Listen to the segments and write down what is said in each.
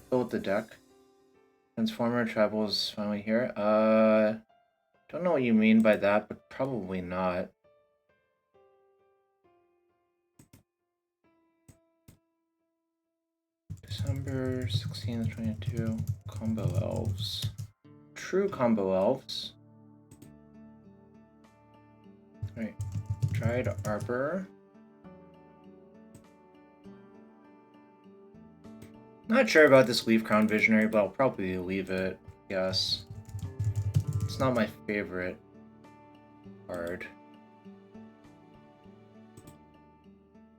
build the deck. Transformer Tribal is finally here. Don't know what you mean by that, but probably not. December 16th, 22. Combo Elves. True Combo Elves. Alright. Dried Arbor. Not sure about this Leaf Crown Visionary, but I'll probably leave it. Yes. It's not my favorite card.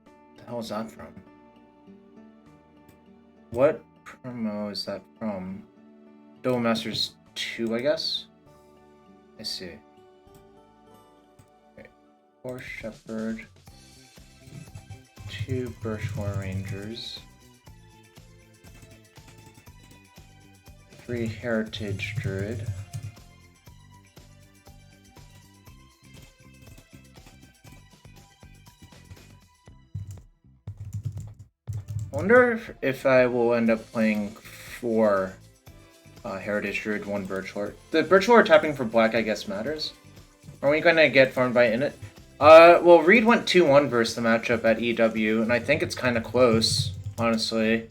What the hell is that from? What promo is that from? Duel Masters 2, I guess? I see. Okay. 4 Shepherd. 2 Birchlore Rangers. 3 Heritage Druid. I wonder if I will end up playing 4 Heritage Druid, 1 Birchlore. The Birchlore tapping for black, I guess, matters. Are we gonna get farmed by Init? Well, Reid went 2-1 versus the matchup at EW, and I think it's kind of close, honestly.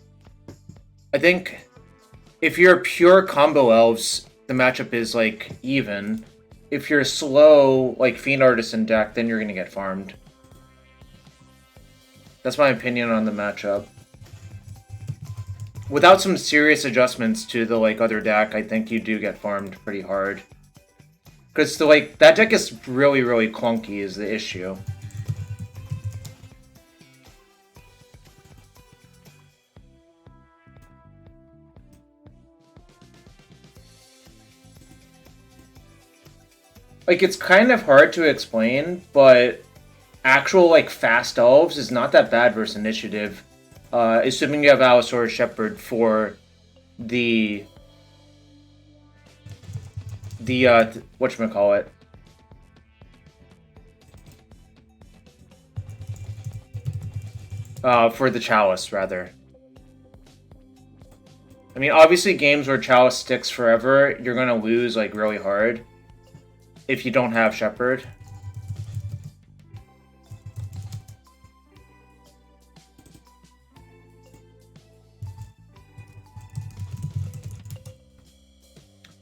I think if you're pure combo elves, the matchup is, like, even. If you're slow, like, Fiend Artisan deck, then you're gonna get farmed. That's my opinion on the matchup. Without some serious adjustments to the, like, other deck, I think you do get farmed pretty hard. Because, like, that deck is really, really clunky is the issue. Like, it's kind of hard to explain, but actual, like, fast elves is not that bad versus initiative. Assuming you have Azorius Shepherd for the whatchamacallit. For the Chalice, rather. I mean, obviously games where Chalice sticks forever, you're gonna lose, like, really hard if you don't have Shepherd.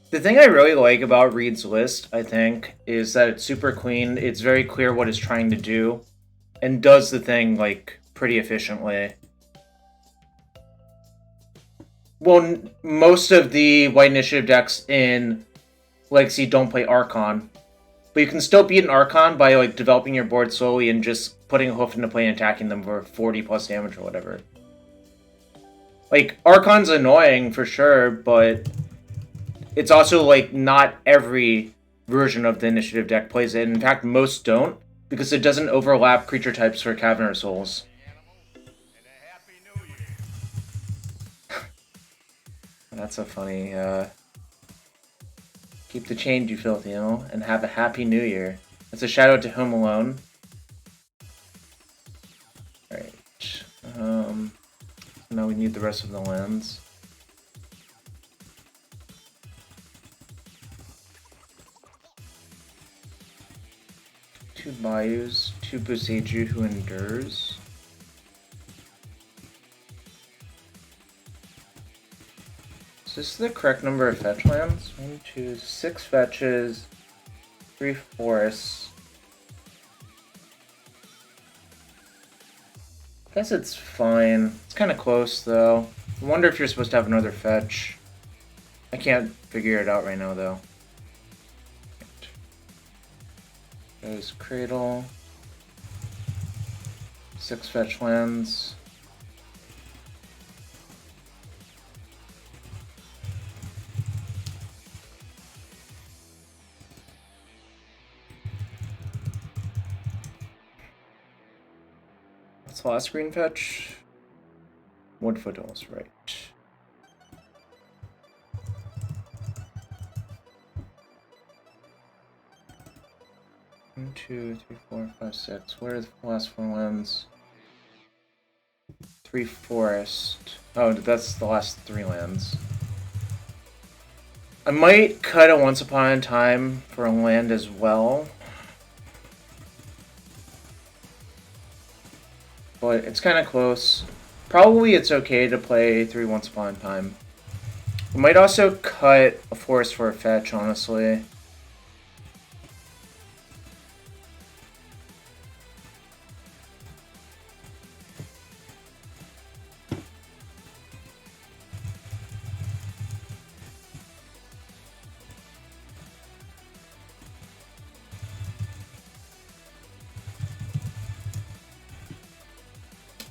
The thing I really like about Reid's list, I think, is that it's super clean. It's very clear what it's trying to do, and does the thing, like, pretty efficiently. Well, most of the white initiative decks in Legacy don't play Archon, but you can still beat an Archon by, like, developing your board slowly and just putting a hoof into play and attacking them for 40 plus damage or whatever. Like, Archon's annoying for sure, but it's also, like, not every version of the initiative deck plays it. In fact, most don't, because it doesn't overlap creature types for Caverner Souls. That's so funny. Keep the change, you filthy animal, and have a happy new year. That's a shout out to Home Alone. Alright. Now we need the rest of the lands. Two Bayous, 2 Boseiju who endures. Is this the correct number of fetch lands? 1, 2, 6 fetches, 3 forests. I guess it's fine. It's kind of close though. I wonder if you're supposed to have another fetch. I can't figure it out right now though. There's Cradle. 6 fetch lands. What's the last green fetch? Wood Foothills, right. 1, 2, 3, 4, 5, 6. Where are the last 4 lands? 3 forest. Oh, that's the last 3 lands. I might cut a Once Upon a Time for a land as well. But it's kind of close. Probably it's okay to play 3 Once Upon a Time. We might also cut a forest for a fetch, honestly.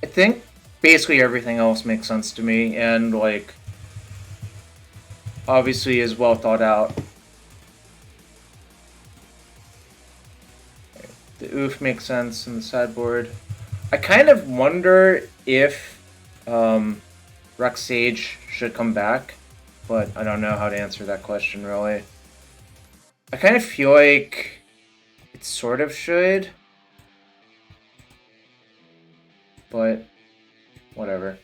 I think basically everything else makes sense to me, and like obviously is well thought out. The oof makes sense in the sideboard. I kind of wonder if Rex Sage should come back, but I don't know how to answer that question really. I kind of feel like it sort of should, but whatever.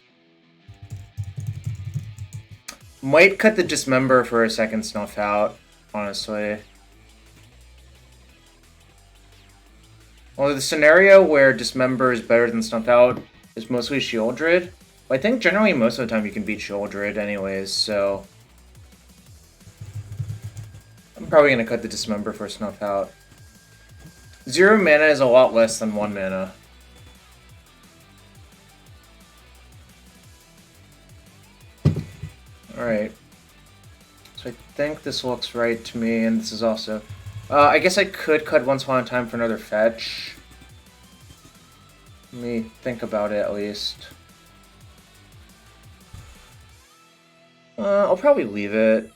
Might cut the Dismember for a second Snuff out, honestly. Well, the scenario where Dismember is better than Snuff out is mostly Shieldred. But I think generally most of the time you can beat Shieldred anyways, so I'm probably going to cut the Dismember for Snuff out. 0 mana is a lot less than 1 mana. Alright. So I think this looks right to me, and this is also... I guess I could cut Once Upon a Time for another fetch. Let me think about it at least. I'll probably leave it.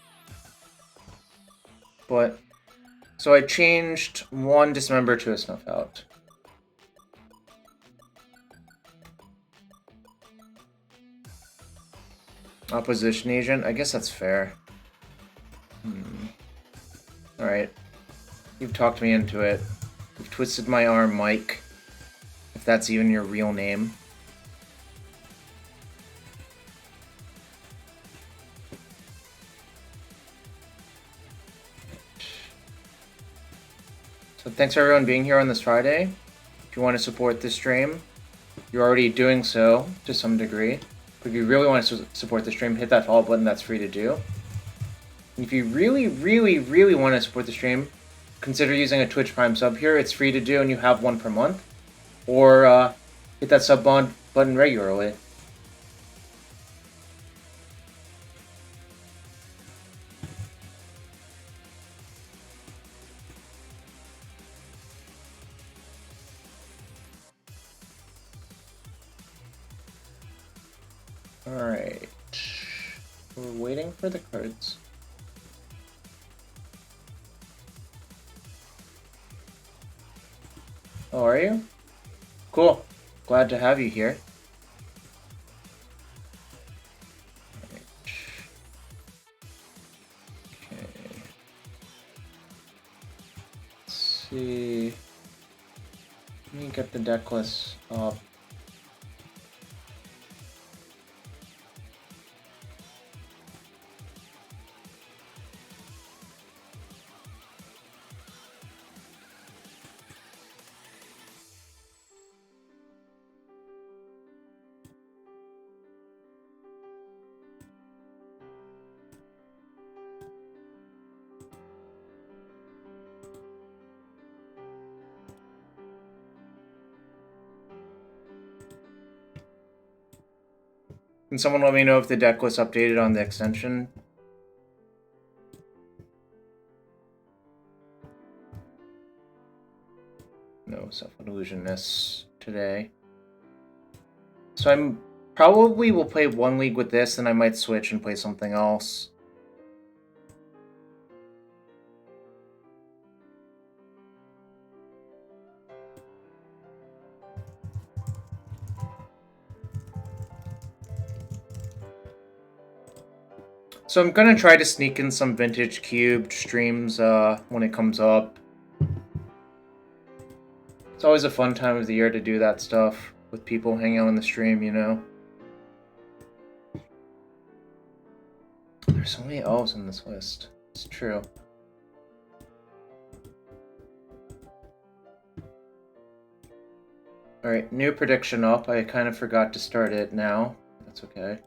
But... So I changed 1 Dismember to a Snuff out. Opposition Agent? I guess that's fair. Alright. You've talked me into it. You've twisted my arm, Mike. If that's even your real name. So thanks for everyone being here on this Friday. If you want to support this stream, you're already doing so to some degree. But if you really want to support the stream, hit that follow button, that's free to do. And if you really, really, really want to support the stream, consider using a Twitch Prime sub here. It's free to do and you have 1 per month. Or hit that sub button regularly. Alright. We're waiting for the cards. Oh, are you? Cool. Glad to have you here. Right. Okay. Let's see. Let me get the deck list up. Can someone let me know if the deck was updated on the extension? No Self-Illusionists today. So I'm probably will play 1 league with this, and I might switch and play something else. So I'm gonna try to sneak in some Vintage Cubed streams when it comes up. It's always a fun time of the year to do that stuff with people hanging out on the stream, you know? There's so many elves on this list. It's true. Alright, new prediction up. I kind of forgot to start it now. That's okay.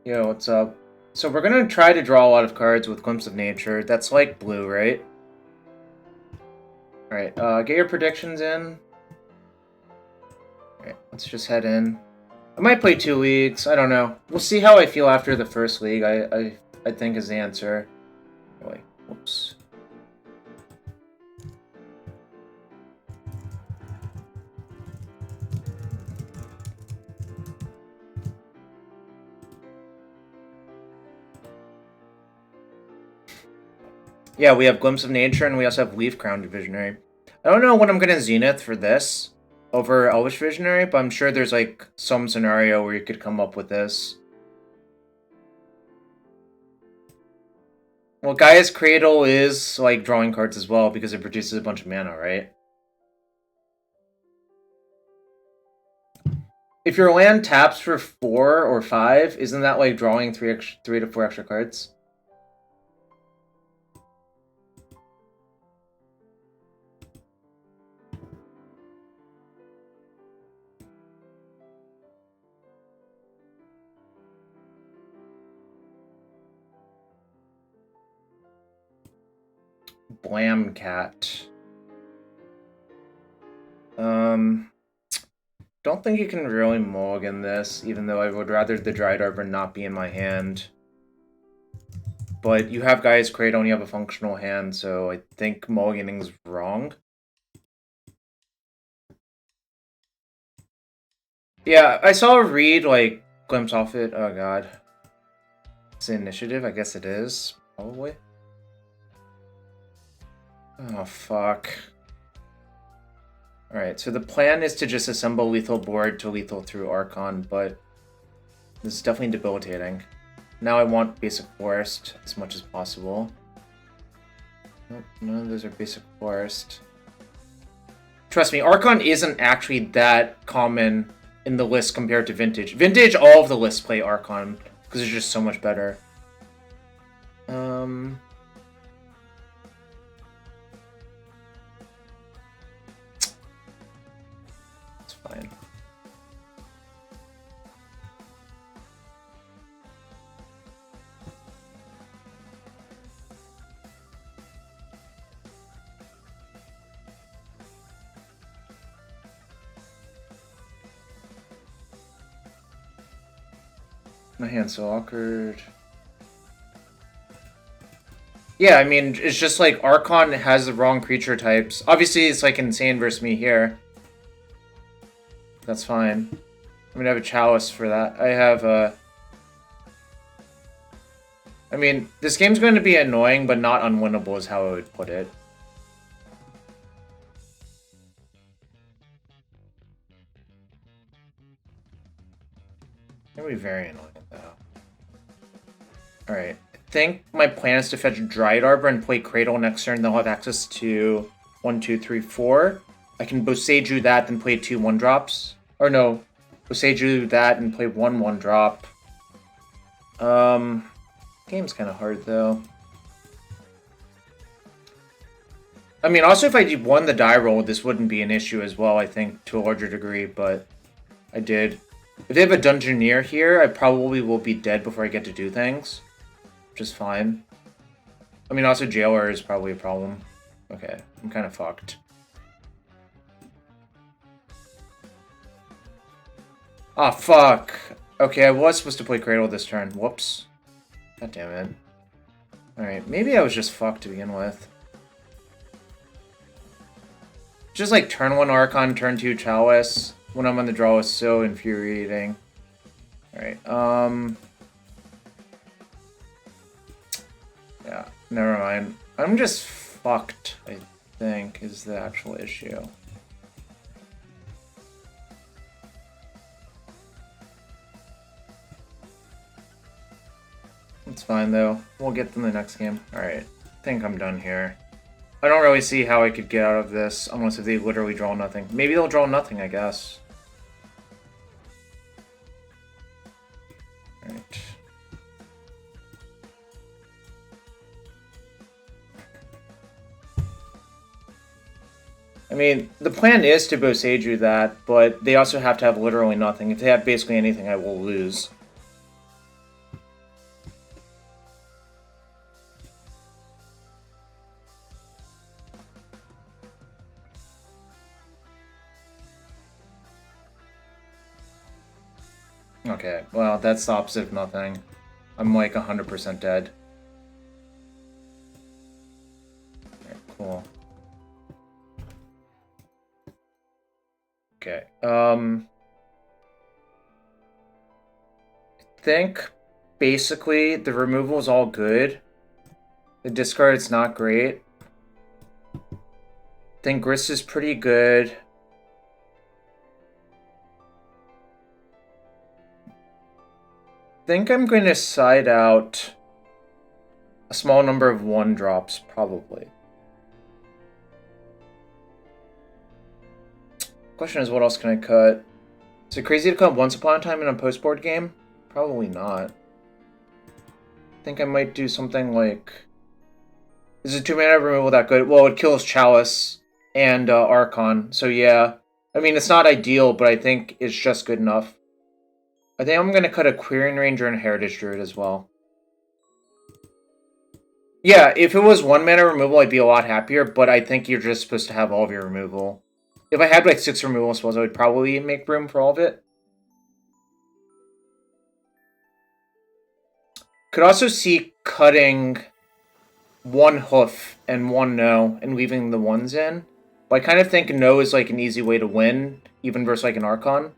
Yo, what's up? So we're gonna try to draw a lot of cards with Glimpse of Nature. That's like blue, right? Alright, get your predictions in. Alright, let's just head in. I might play 2 leagues, I don't know. We'll see how I feel after the first league, I think is the answer. Wait, whoops. Yeah, we have Glimpse of Nature, and we also have Leaf Crown Visionary. I don't know what I'm gonna Zenith for this over Elvish Visionary, but I'm sure there's like some scenario where you could come up with this. Well, Gaea's Cradle is like drawing cards as well because it produces a bunch of mana, right? If your land taps for 4 or 5, isn't that like drawing 3 to 4 extra cards? Blam Cat. Don't think you can really mulligan this, even though I would rather the Dried Arbor not be in my hand. But you have Gaea's Cradle and you have a functional hand, so I think mulliganing's wrong. Yeah, I saw Reid, like, glimpse off it. Oh god. It's the initiative? I guess it is. Probably. Oh, fuck. Alright, so the plan is to just assemble lethal board to lethal through Archon, but this is definitely debilitating. Now I want basic forest as much as possible. Nope, none of those are basic forest. Trust me, Archon isn't actually that common in the list compared to Vintage. Vintage, all of the lists play Archon, because it's just so much better. It's fine. My hand's so awkward. Yeah, I mean, it's just like Archon has the wrong creature types. Obviously, it's like insane versus me here. That's fine. I'm gonna have a Chalice for that. I have a... I mean, this game's going to be annoying, but not unwinnable is how I would put it. It'll be very annoying, though. Alright. I think my plan is to fetch Dried Arbor and play Cradle next turn. They'll have access to 1, 2, 3, 4. I can Boseiju that, then play 2 1-drops. Or no, Boseiju that and play 1 1-drop. Game's kind of hard, though. I mean, also if I won the die roll, this wouldn't be an issue as well, I think, to a larger degree, but I did. If they have a Dungeoneer here, I probably will be dead before I get to do things. Which is fine. I mean, also Jailer is probably a problem. Okay, I'm kind of fucked. Ah, fuck. Okay, I was supposed to play Cradle this turn. Whoops. God damn it. Alright, maybe I was just fucked to begin with. Just like turn 1 Archon, turn 2 Chalice when I'm on the draw is so infuriating. Alright, yeah, never mind. I'm just fucked, I think, is the actual issue. It's fine, though. We'll get them the next game. Alright, I think I'm done here. I don't really see how I could get out of this, unless if they literally draw nothing. Maybe they'll draw nothing, I guess. Alright. I mean, the plan is to Boseiju that, but they also have to have literally nothing. If they have basically anything, I will lose. Okay, well, that's the opposite of nothing. I'm like 100% dead. Okay, cool. Okay, I think basically the removal is all good. The discard's not great. I think Grist is pretty good. I think I'm going to side out a small number of 1-drops, probably. Question is, what else can I cut? Is it crazy to cut Once Upon a Time in a post-board game? Probably not. I think I might do something like... Is it 2-mana removal that good? Well, it kills Chalice and Archon, so yeah. I mean, it's not ideal, but I think it's just good enough. I think I'm going to cut a Queering Ranger and Heritage Druid as well. Yeah, if it was 1-mana removal, I'd be a lot happier, but I think you're just supposed to have all of your removal. If I had like 6 removal spells, I would probably make room for all of it. Could also see cutting 1 Hoof and 1 No and leaving the 1s in. But I kind of think No is like an easy way to win, even versus like an Archon.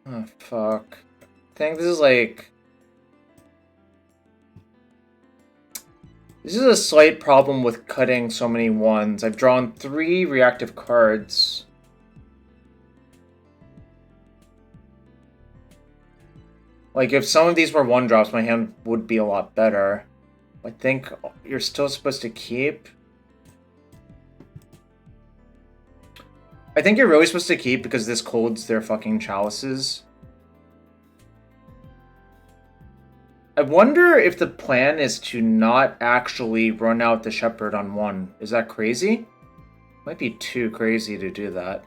Oh, fuck. I think this is like... This is a slight problem with cutting so many 1s. I've drawn 3 reactive cards. Like, if some of these were 1-drops, my hand would be a lot better. I think you're still supposed to keep... I think you're really supposed to keep because this colds their fucking chalices. I wonder if the plan is to not actually run out the Shepherd on 1. Is that crazy? Might be too crazy to do that.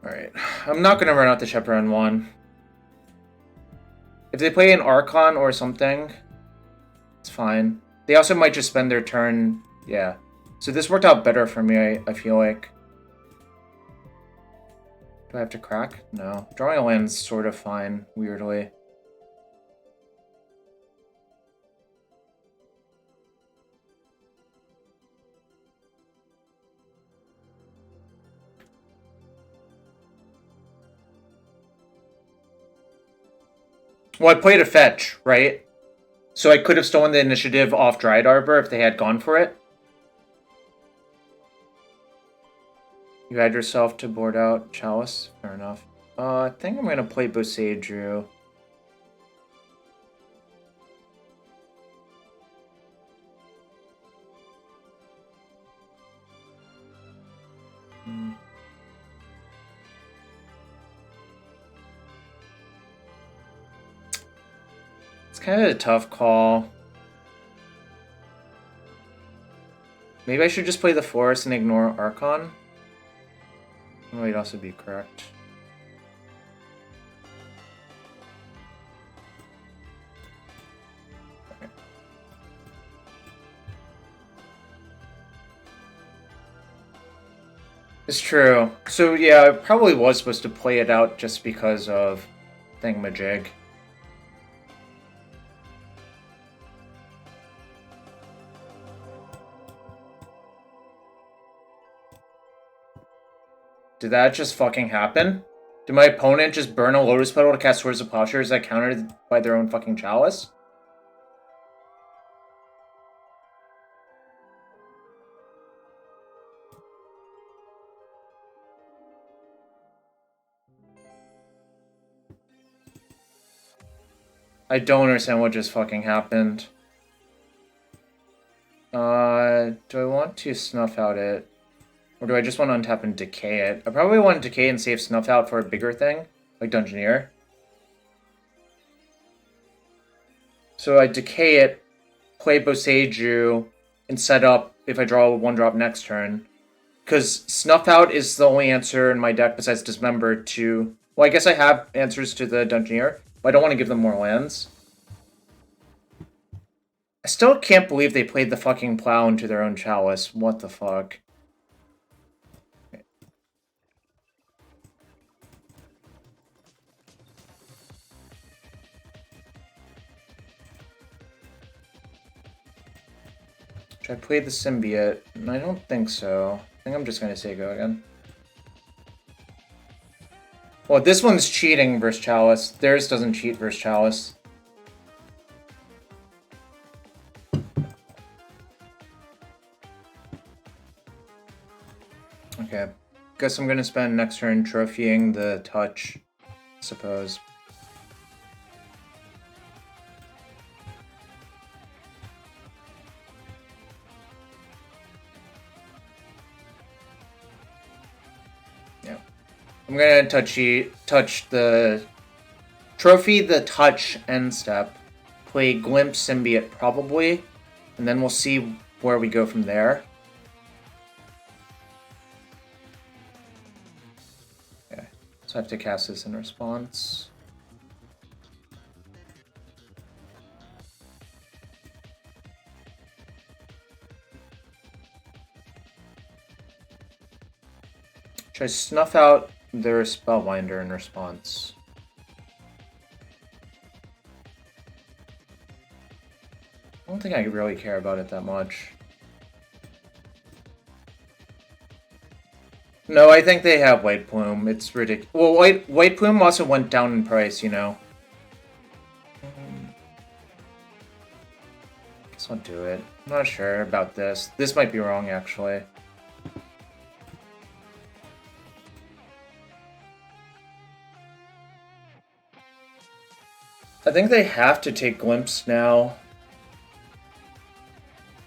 Alright, I'm not gonna run out the Shepherd on 1. If they play an Archon or something, it's fine. They also might just spend their turn, yeah. So this worked out better for me, I feel like. Do I have to crack? No. Drawing a land's sort of fine, weirdly. Well, I played a fetch, right? So I could have stolen the initiative off Dryad Arbor if they had gone for it. You add yourself to board out Chalice? Fair enough. I think I'm going to play Boseiju. It's kind of a tough call. Maybe I should just play the Forest and ignore Archon? That might also be correct. Okay. It's true. So yeah, I probably was supposed to play it out just because of Thingamajig. Did that just fucking happen? Did my opponent just burn a Lotus Petal to cast Swords of Plowshares that countered by their own fucking Chalice? I don't understand what just fucking happened. Do I want to Snuff Out it? Or do I just want to untap and Decay it? I probably want to Decay and save Snuff Out for a bigger thing, like Dungeoneer. So I Decay it, play Boseiju, and set up if I draw a 1-drop next turn. Because Snuff Out is the only answer in my deck besides Dismember to... Well, I guess I have answers to the Dungeoneer, but I don't want to give them more lands. I still can't believe they played the fucking Plow into their own Chalice. What the fuck? Should I play the Symbiote? I don't think so. I think I'm just going to say go again. Well, this one's cheating versus Chalice. Theirs doesn't cheat versus Chalice. Okay. Guess I'm going to spend next turn trophying the touch, I suppose. I'm gonna touch the trophy, the touch end step, play Glimpse Symbiote probably, and then we'll see where we go from there. Okay, so I have to cast this in response. Should I Snuff Out their Spellbinder in response? I don't think I really care about it that much. No, I think they have White Plume. It's ridiculous. Well, White Plume also went down in price, you know. Guess I'll do it. I'm not sure about this. This might be wrong, actually. I think they have to take Glimpse now.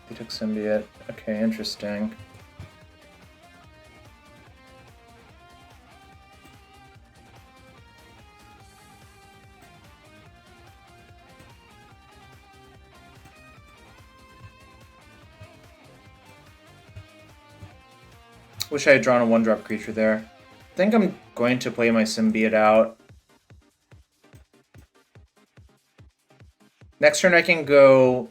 They took Symbiote. Okay, interesting. Wish I had drawn a 1-drop creature there. I think I'm going to play my Symbiote out. Next turn I can go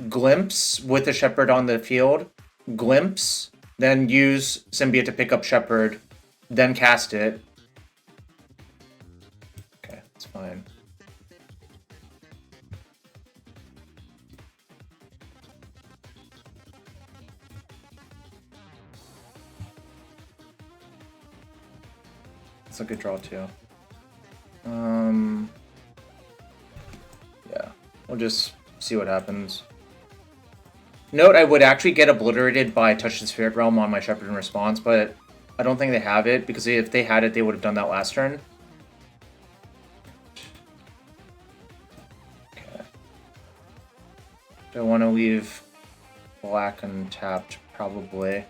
Glimpse with a Shepherd on the field, Glimpse, then use Symbiote to pick up Shepherd, then cast it. Okay, that's fine. That's a good draw too. Yeah, we'll just see what happens. Note, I would actually get obliterated by Touch the Spirit Realm on my Shepherd in response, but I don't think they have it, because if they had it, they would have done that last turn. Okay. Do I want to leave black untapped? Probably.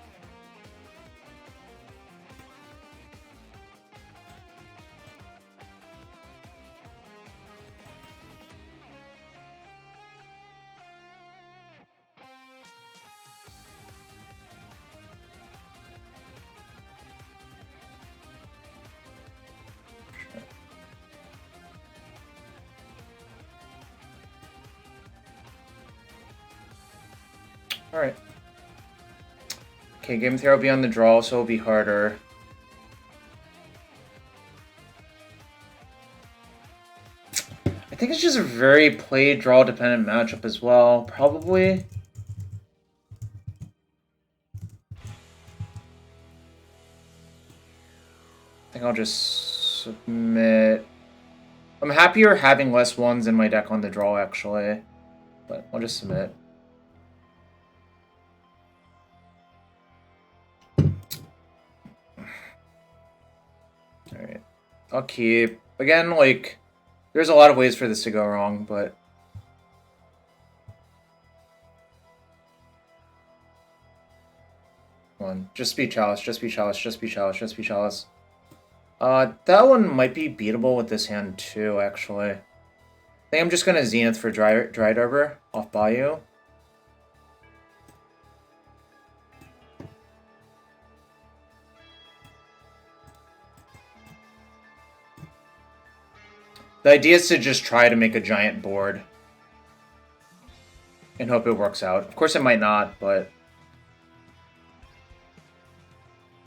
Alright. Okay, Game 3 will be on the draw, so it'll be harder. I think it's just a very play-draw dependent matchup as well, probably. I think I'll just submit. I'm happier having less ones in my deck on the draw, actually. But I'll just submit. Alright. I'll keep. Again, like, there's a lot of ways for this to go wrong, but... Come on. Just be Chalice, just be Chalice, just be Chalice, just be Chalice. That one might be beatable with this hand too, actually. I think I'm just gonna Zenith for Dryad Arbor off Bayou. The idea is to just try to make a giant board. And hope it works out. Of course it might not, but...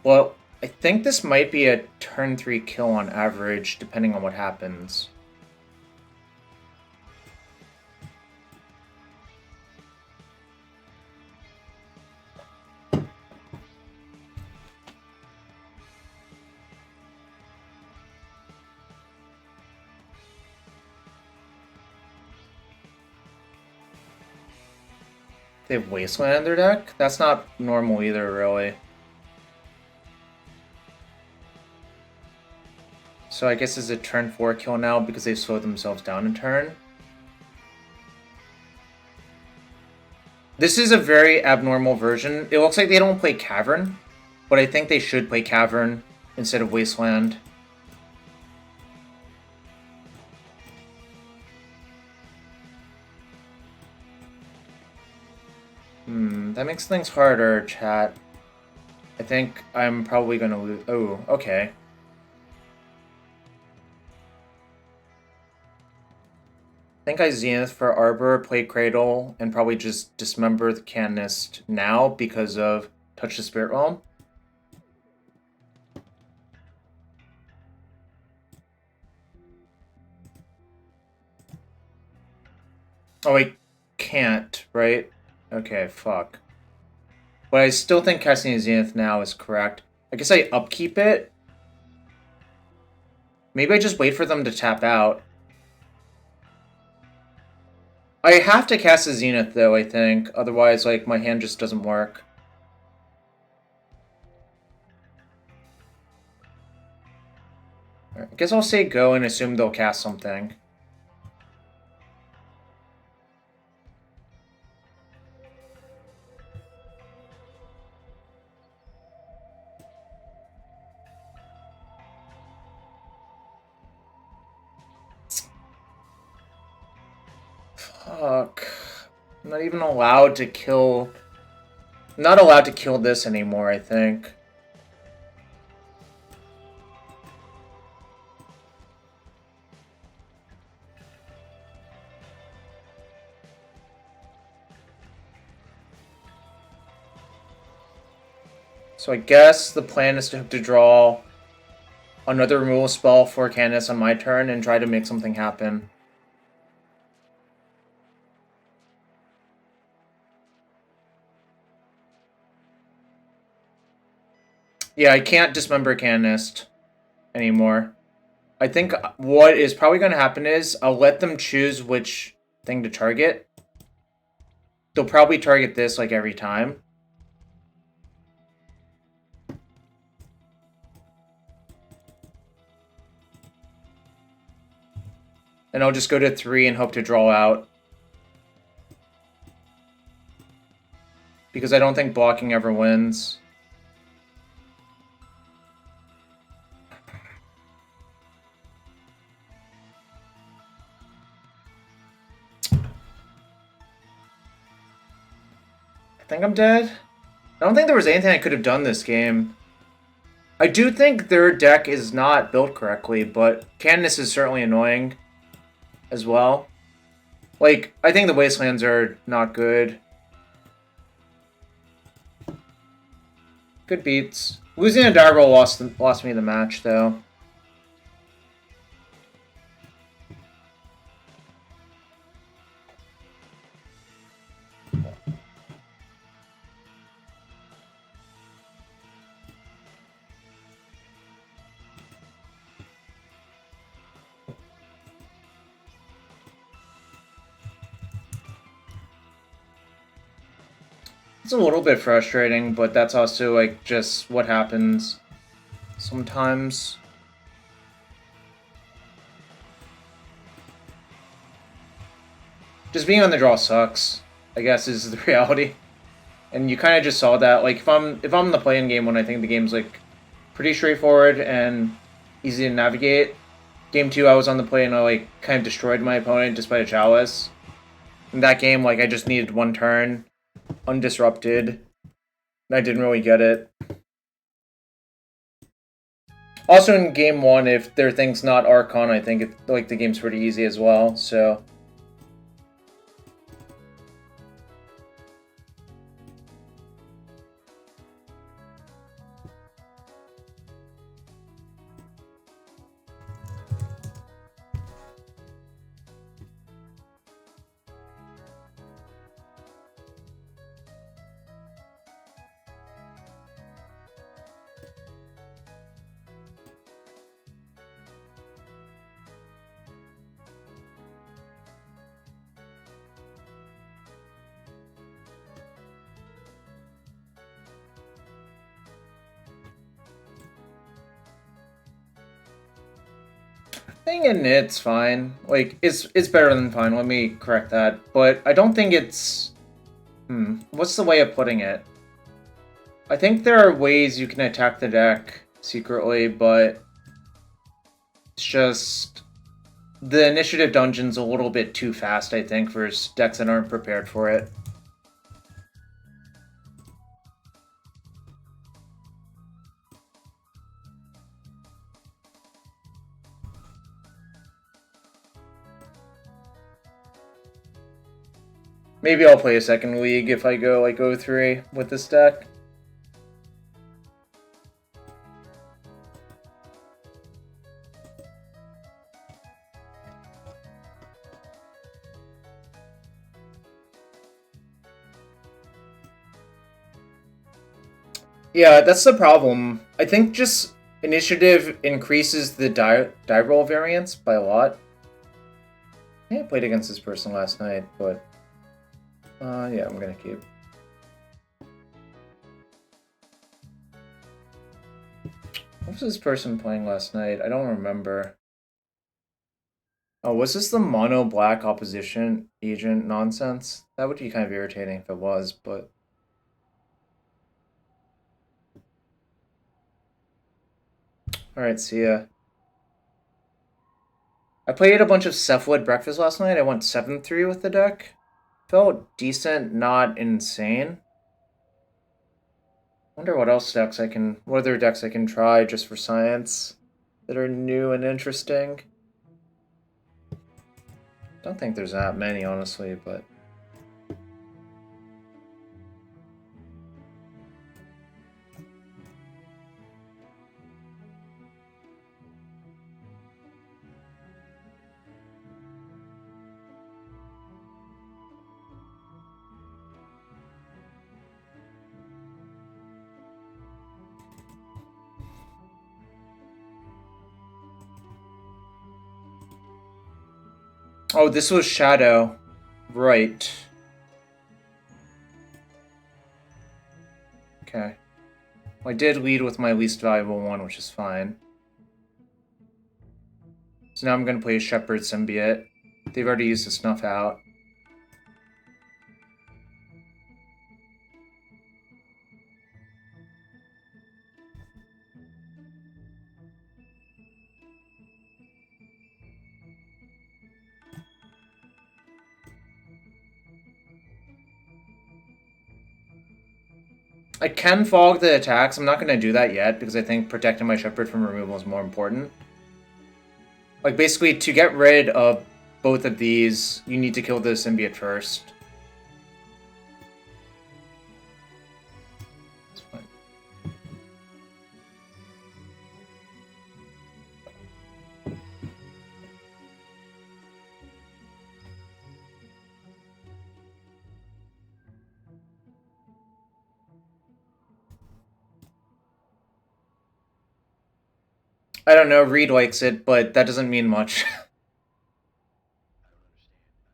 Well, I think this might be a turn 3 kill on average, depending on what happens. They have Wasteland in their deck? That's not normal either, really. So I guess it's a turn 4 kill now because they slowed themselves down a turn. This is a very abnormal version. It looks like they don't play Cavern, but I think they should play Cavern instead of Wasteland. That makes things harder, chat. I think I'm probably gonna lose. Oh, okay. I think I Zenith for Arbor, play Cradle, and probably just dismember the Canonist now because of Touch the Spirit Realm. Oh, I can't, right? Okay, fuck. But I still think casting Zenith now is correct. I guess I upkeep it. Maybe I just wait for them to tap out. I have to cast a Zenith, though, I think. Otherwise, like, my hand just doesn't work. Right, I guess I'll say go and assume they'll cast something. Fuck. I'm not even allowed to kill... I'm not allowed to kill this anymore, I think. So I guess the plan is to have to draw another removal spell for Candace on my turn and try to make something happen. Yeah, I can't dismember Canist anymore. I think what is probably going to happen is I'll let them choose which thing to target. They'll probably target this like every time. And I'll just go to 3 and hope to draw out. Because I don't think blocking ever wins. I think I'm dead. I don't think there was anything I could have done this game. I do think their deck is not built correctly, but Candace is certainly annoying as well. Like, I think the Wastelands are not good. Good beats. Losing a die roll lost me the match, though. It's a little bit frustrating, but that's also, like, just what happens sometimes. Just being on the draw sucks, I guess, is the reality. And you kind of just saw that. Like, if I'm in the play-in game when I think the game's, like, pretty straightforward and easy to navigate, Game 2 I was on the play and I, like, kind of destroyed my opponent despite a chalice. In that game, like, I just needed one turn, undisrupted, and I didn't really get it. Also in Game 1, if their thing's not Archon, I think like the game's pretty easy as well, so... Thing in it's fine. Like, it's better than fine, let me correct that. But I don't think it's... what's the way of putting it? I think there are ways you can attack the deck secretly, but... it's just... the initiative dungeon's a little bit too fast, I think, for decks that aren't prepared for it. Maybe I'll play a second league if I go, like, 0-3 with this deck. Yeah, that's the problem. I think just initiative increases the die roll variance by a lot. I played against this person last night, but... yeah, I'm gonna keep. What was this person playing last night? I don't remember. Oh, was this the mono black opposition agent nonsense? That would be kind of irritating if it was, but... Alright, see ya. I played a bunch of Cephaloid Breakfast last night. I went 7-3 with the deck. Felt decent, not insane. Wonder what other decks I can try just for science that are new and interesting. Don't think there's that many, honestly, but... Oh, this was Shadow. Right. Okay. Well, I did lead with my least valuable one, which is fine. So now I'm going to play a Shepherd Symbiote. They've already used the Snuff out. I can fog the attacks. I'm not going to do that yet because I think protecting my Shepherd from removal is more important. Like, basically, to get rid of both of these, you need to kill the Symbiote first. That's fine. I don't know, Reid likes it, but that doesn't mean much.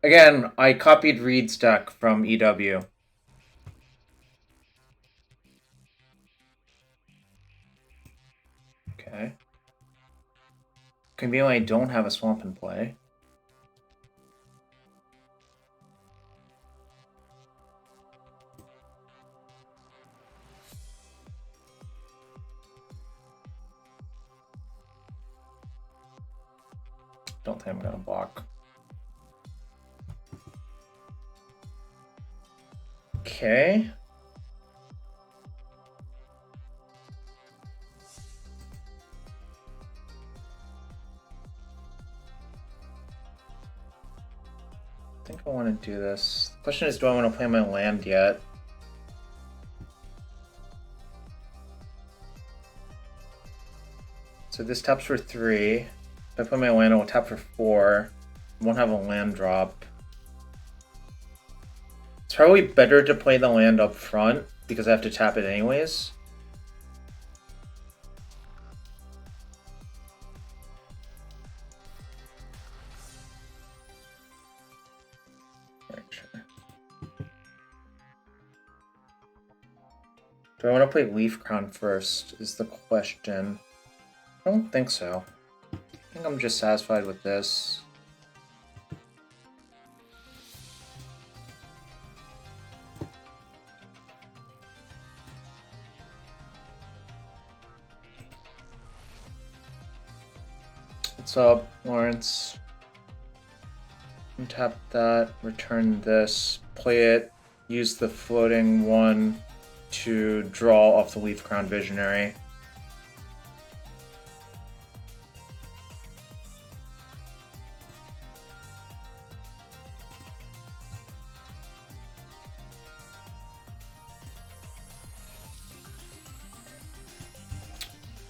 Again, I copied Reid's deck from EW. Okay. Conveniently, I don't have a swamp in play. Don't think I'm gonna block. Okay. I think I want to do this. The question is, do I want to play my land yet? So this taps for 3. If I play my land, I will tap for 4. I won't have a land drop. It's probably better to play the land up front, because I have to tap it anyways. Do I want to play Leaf Crown first, is the question. I don't think so. I think I'm just satisfied with this. What's up, Lawrence? Untap that, return this, play it, use the floating one to draw off the Leaf Crown Visionary.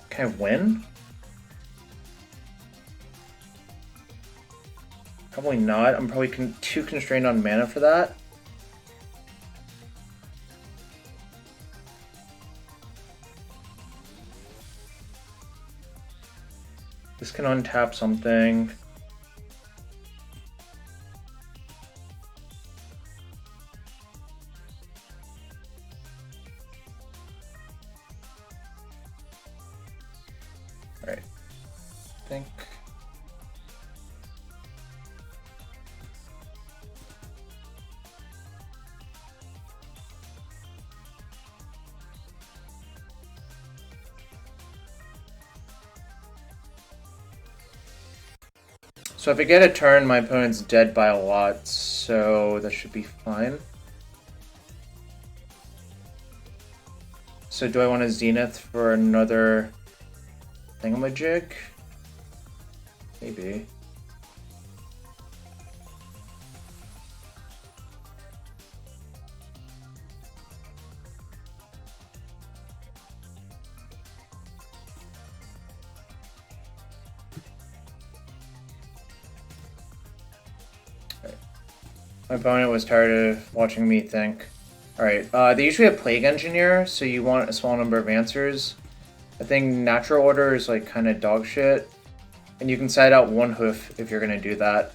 Can I win? Probably not. I'm probably too constrained on mana for that. This can untap something. Alright. I think. So if I get a turn, my opponent's dead by a lot, so that should be fine. So do I want a Zenith for another thingamajig? Maybe. My opponent was tired of watching me think. Alright, they usually have Plague Engineer, so you want a small number of answers. I think Natural Order is like kind of dog shit. And you can side out 1 hoof if you're going to do that.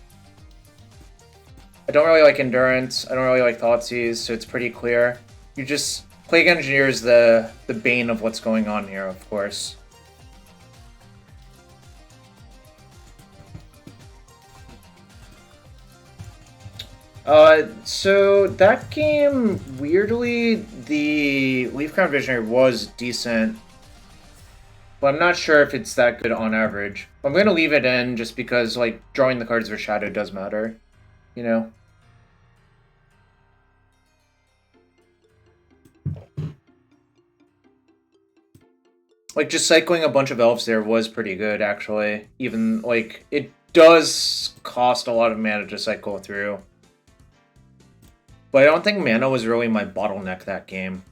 I don't really like Endurance, I don't really like Thoughtseize, so it's pretty clear. You just... Plague Engineer is the bane of what's going on here, of course. So that game, weirdly, the Leaf Crown Visionary was decent, but I'm not sure if it's that good on average. I'm going to leave it in just because, like, drawing the cards for Shadow does matter, you know? Like, just cycling a bunch of elves there was pretty good, actually. Even, like, it does cost a lot of mana to cycle through. But I don't think mana was really my bottleneck that game.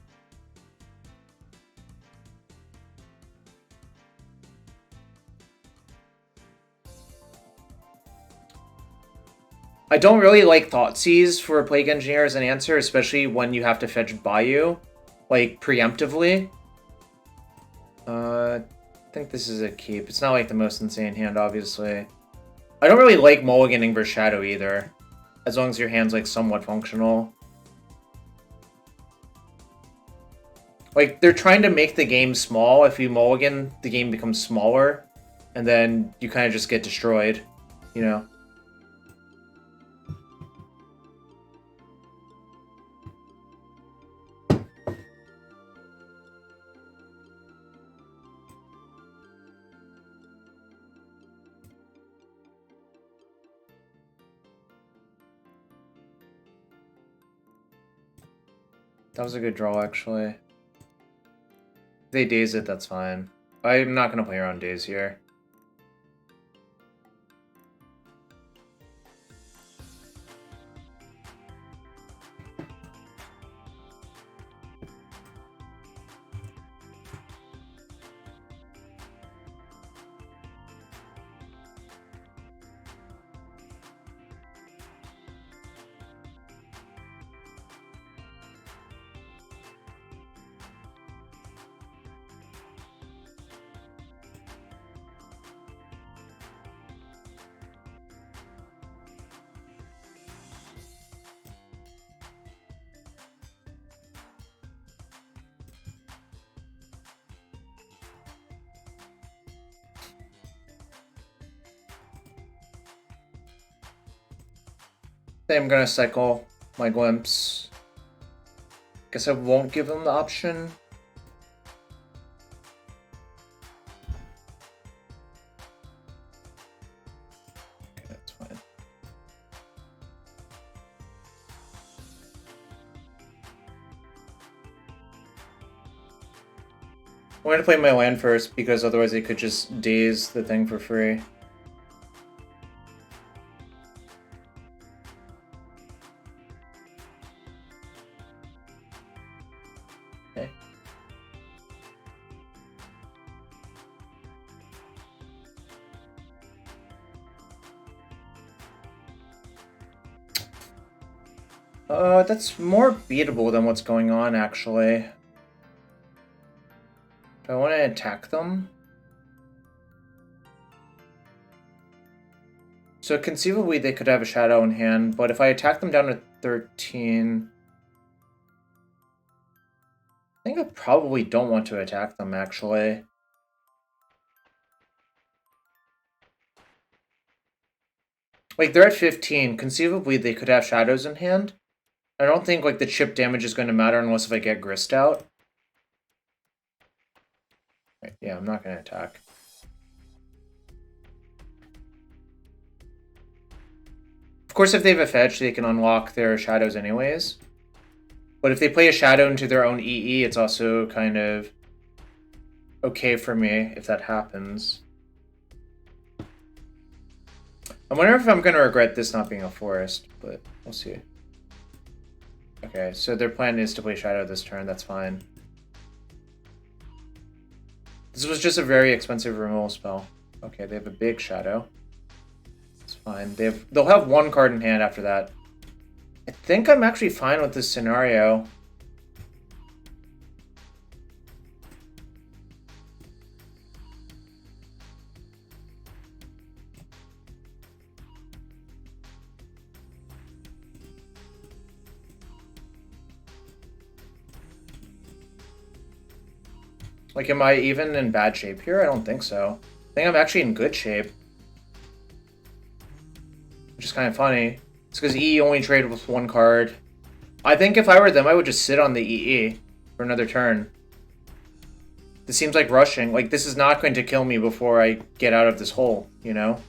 I don't really like Thoughtseize for Plague Engineer as an answer, especially when you have to fetch Bayou, like, preemptively. think this is a keep. It's not like the most insane hand, obviously. I don't really like mulliganing versus Shadow either, as long as your hand's like somewhat functional. Like, they're trying to make the game small. If you mulligan, the game becomes smaller, and then you kind of just get destroyed, you know? That was a good draw, actually. If they daze it, that's fine. I'm not going to play around daze here. I'm gonna cycle my glimpse. Guess I won't give them the option. Okay, that's fine. I'm gonna play my land first because otherwise they could just daze the thing for free. That's more beatable than what's going on, actually. Do I want to attack them? So conceivably they could have a shadow in hand, but if I attack them down to 13... I think I probably don't want to attack them, actually. Like, they're at 15. Conceivably they could have shadows in hand. I don't think, like, the chip damage is going to matter unless if I get Grist out. Right, yeah, I'm not going to attack. Of course, if they have a fetch, they can unlock their shadows anyways. But if they play a shadow into their own EE, it's also kind of okay for me if that happens. I wonder if I'm going to regret this not being a forest, but we'll see. Okay, so their plan is to play Shadow this turn, that's fine. This was just a very expensive removal spell. Okay, they have a big Shadow. It's fine. They'll have one card in hand after that. I think I'm actually fine with this scenario. Like, am I even in bad shape here? I don't think so. I think I'm actually in good shape. Which is kind of funny. It's because EE only traded with one card. I think if I were them, I would just sit on the EE for another turn. This seems like rushing. Like, this is not going to kill me before I get out of this hole, you know?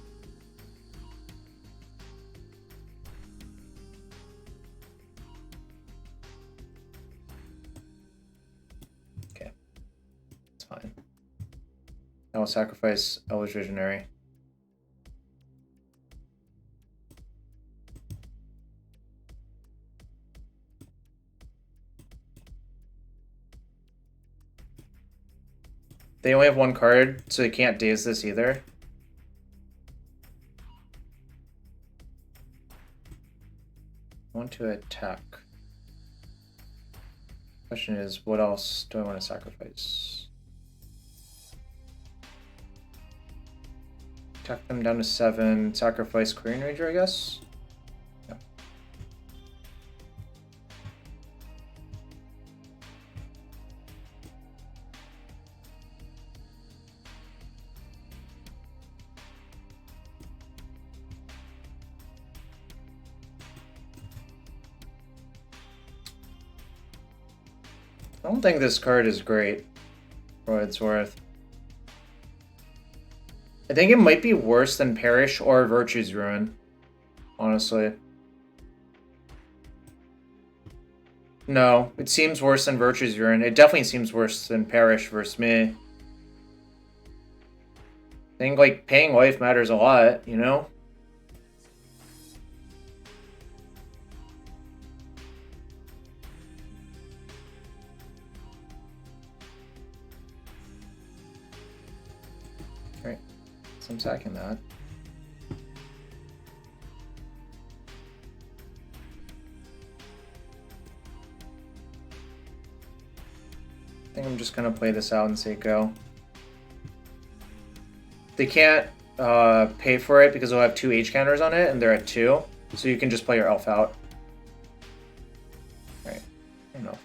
Okay. It's fine. I will sacrifice Elvish Visionary. They only have one card, so they can't daze this either. I want to attack. Question is, what else do I want to sacrifice? Tuck them down to 7. Sacrifice Craterhoof Ranger, I guess. Yeah. I don't think this card is great for what it's worth. I think it might be worse than Perish or Virtue's Ruin, honestly. No, it seems worse than Virtue's Ruin. It definitely seems worse than Perish versus me. I think, like, paying life matters a lot, you know? Right. So I'm sacking that. I think I'm just gonna play this out and say go. They can't pay for it because they'll have 2 H counters on it, and they're at 2. So you can just play your elf out. Right. I don't know.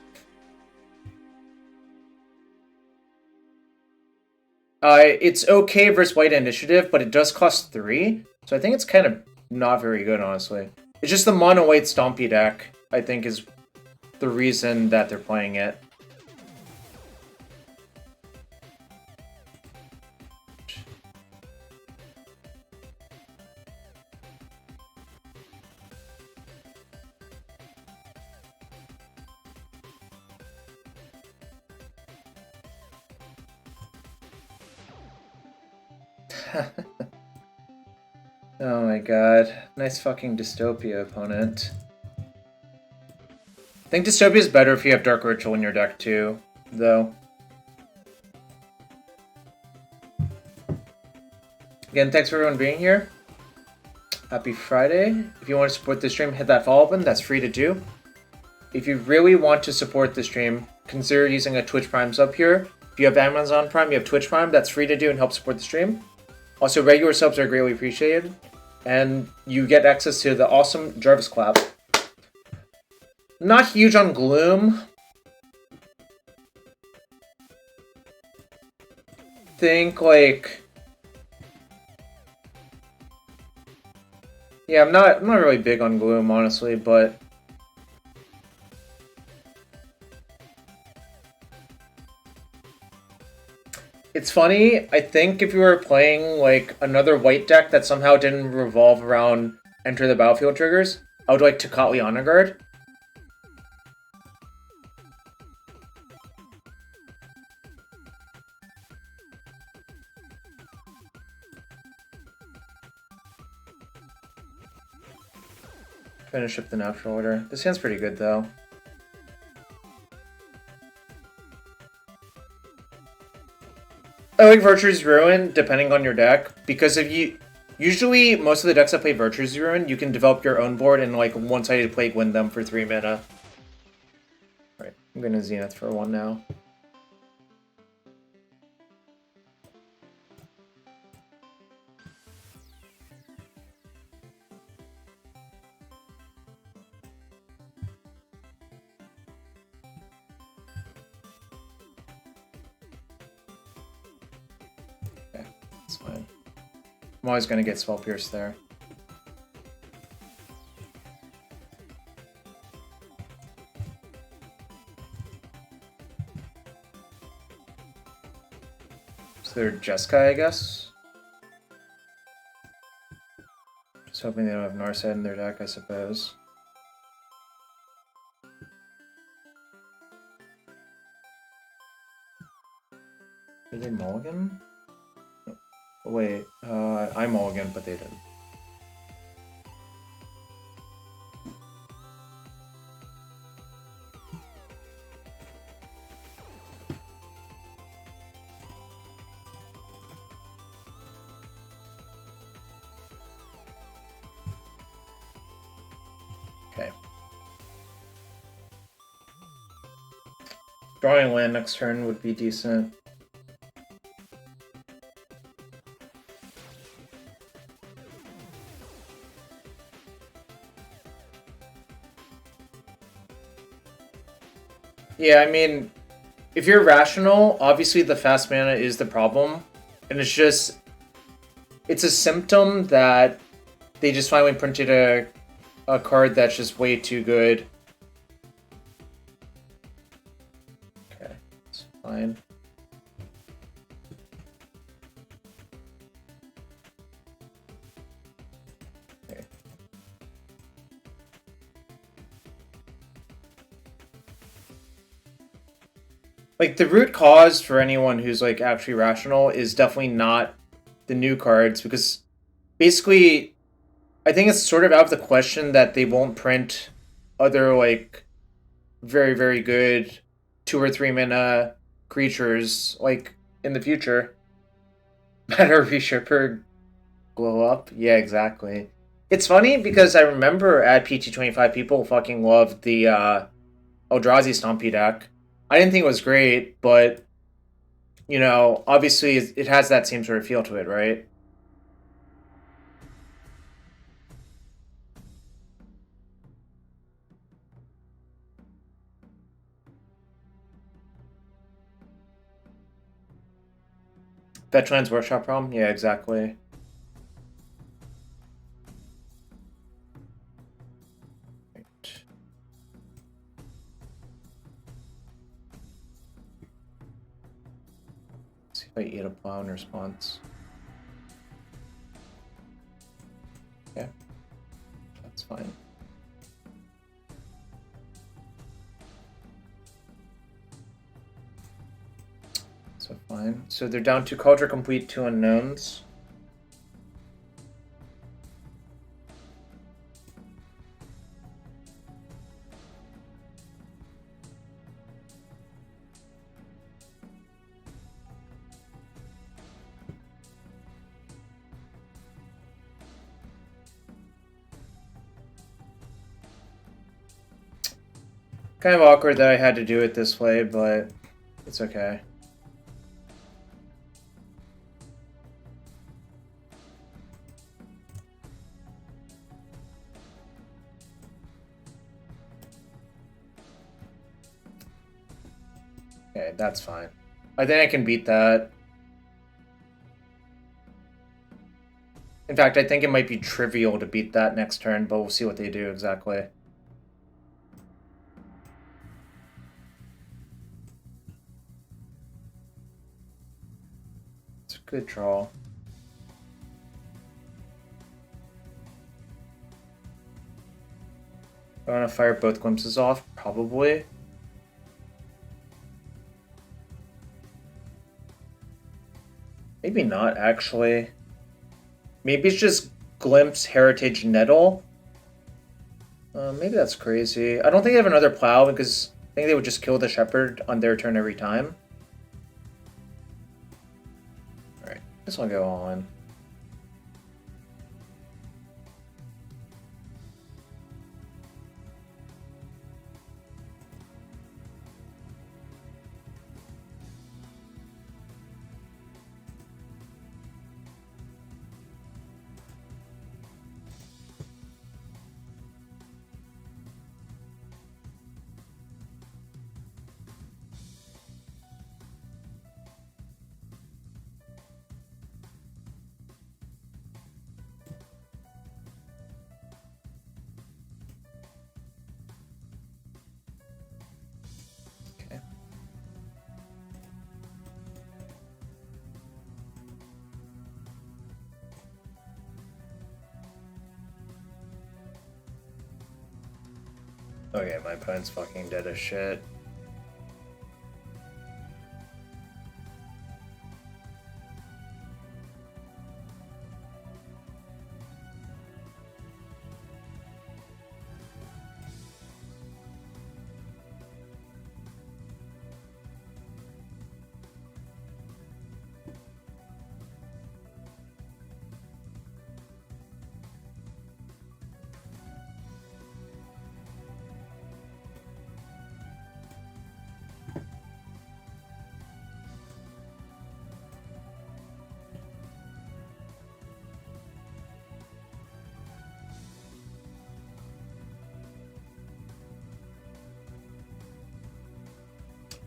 It's okay versus white initiative, but it does cost 3. So I think it's kind of not very good, honestly. It's just the mono white Stompy deck, I think, is the reason that they're playing it. Oh my god. Nice fucking Dystopia opponent. I think Dystopia is better if you have Dark Ritual in your deck too, though. Again, thanks for everyone being here. Happy Friday. If you want to support the stream, hit that follow button. That's free to do. If you really want to support the stream, consider using a Twitch Prime sub here. If you have Amazon Prime, you have Twitch Prime. That's free to do and help support the stream. Also, regular subs are greatly appreciated. And you get access to the awesome Jarvis clap. Not huge on Gloom. Think like... Yeah, I'm not really big on Gloom, honestly, but... It's funny, I think if you were playing, like, another white deck that somehow didn't revolve around enter the battlefield triggers, I would like Tocatli Honor Guard. Finish up the natural order. This hand's pretty good, though. I like Virtue's Ruin, depending on your deck, because if you... Usually, most of the decks that play Virtue's Ruin, you can develop your own board and, like, one-sided Plague win them for 3 mana. Alright, I'm gonna Zenith for 1 now. Fine. I'm always going to get Spell Pierce there. So they're Jeskai, I guess? Just hoping they don't have Narset in their deck, I suppose. Did they mulligan? Oh, wait, I mulligan, but they didn't. Okay. Drawing land next turn would be decent. Yeah, I mean, if you're rational, obviously the fast mana is the problem. And it's a symptom that they just finally printed a card that's just way too good. Okay, it's fine. Okay. Like, the root cause for anyone who's, like, actually rational is definitely not the new cards, because basically, I think it's sort of out of the question that they won't print other, like, very, very good 2 or 3 mana creatures, like, in the future. Matter Reshipper glow up? Yeah, exactly. It's funny because I remember at PT25 people fucking loved the Eldrazi Stompy deck. I didn't think it was great, but, you know, obviously it has that same sort of feel to it, right? Veterans Workshop problem? Yeah, exactly. Right. See if I eat a plow in response. Yeah, that's fine. So fine. So they're down to Culture Complete 2 unknowns. Kind of awkward that I had to do it this way, but it's okay. Okay, that's fine. I think I can beat that. In fact, I think it might be trivial to beat that next turn, but we'll see what they do exactly. It's a good draw. I want to fire both glimpses off, probably. Maybe not, actually. Maybe it's just Glimpse, Heritage, Nettle. Maybe that's crazy. I don't think they have another plow because I think they would just kill the Shepherd on their turn every time. Alright, this one go on. Okay, my opponent's fucking dead as shit.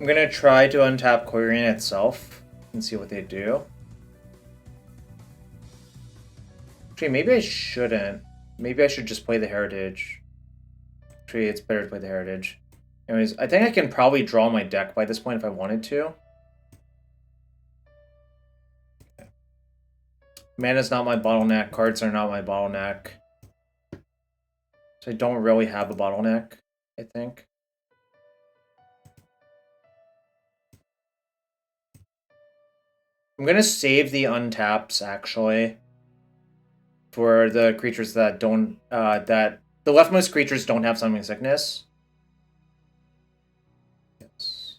I'm gonna try to untap Quirion itself and see what they do. Actually, maybe I shouldn't. Maybe I should just play the Heritage. Actually, it's better to play the Heritage. Anyways, I think I can probably draw my deck by this point if I wanted to. Okay. Mana's not my bottleneck. Cards are not my bottleneck. So I don't really have a bottleneck, I think. I'm gonna save the untaps, actually, for the creatures that don't, that the leftmost creatures don't have Summoning Sickness. Yes.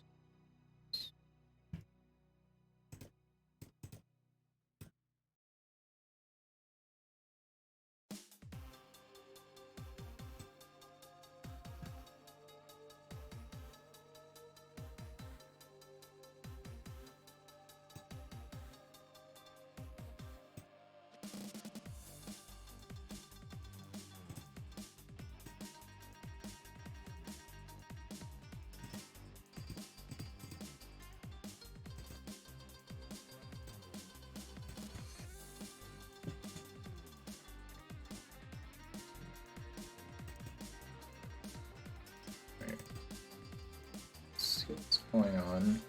See what's going on.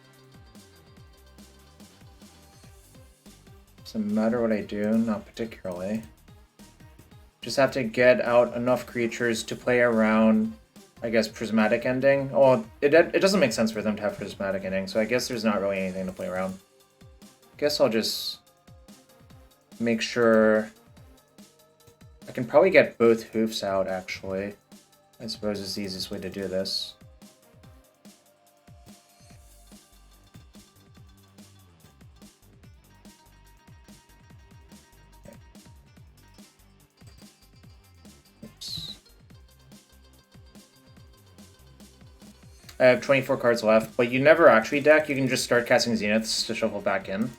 Doesn't matter what I do, not particularly. Just have to get out enough creatures to play around, I guess, Prismatic Ending. Oh, it doesn't make sense for them to have Prismatic Ending, so I guess there's not really anything to play around. I guess I'll just make sure... I can probably get both hoofs out, actually. I suppose is the easiest way to do this. I have 24 cards left, but you never actually deck. You can just start casting Zeniths to shuffle back in.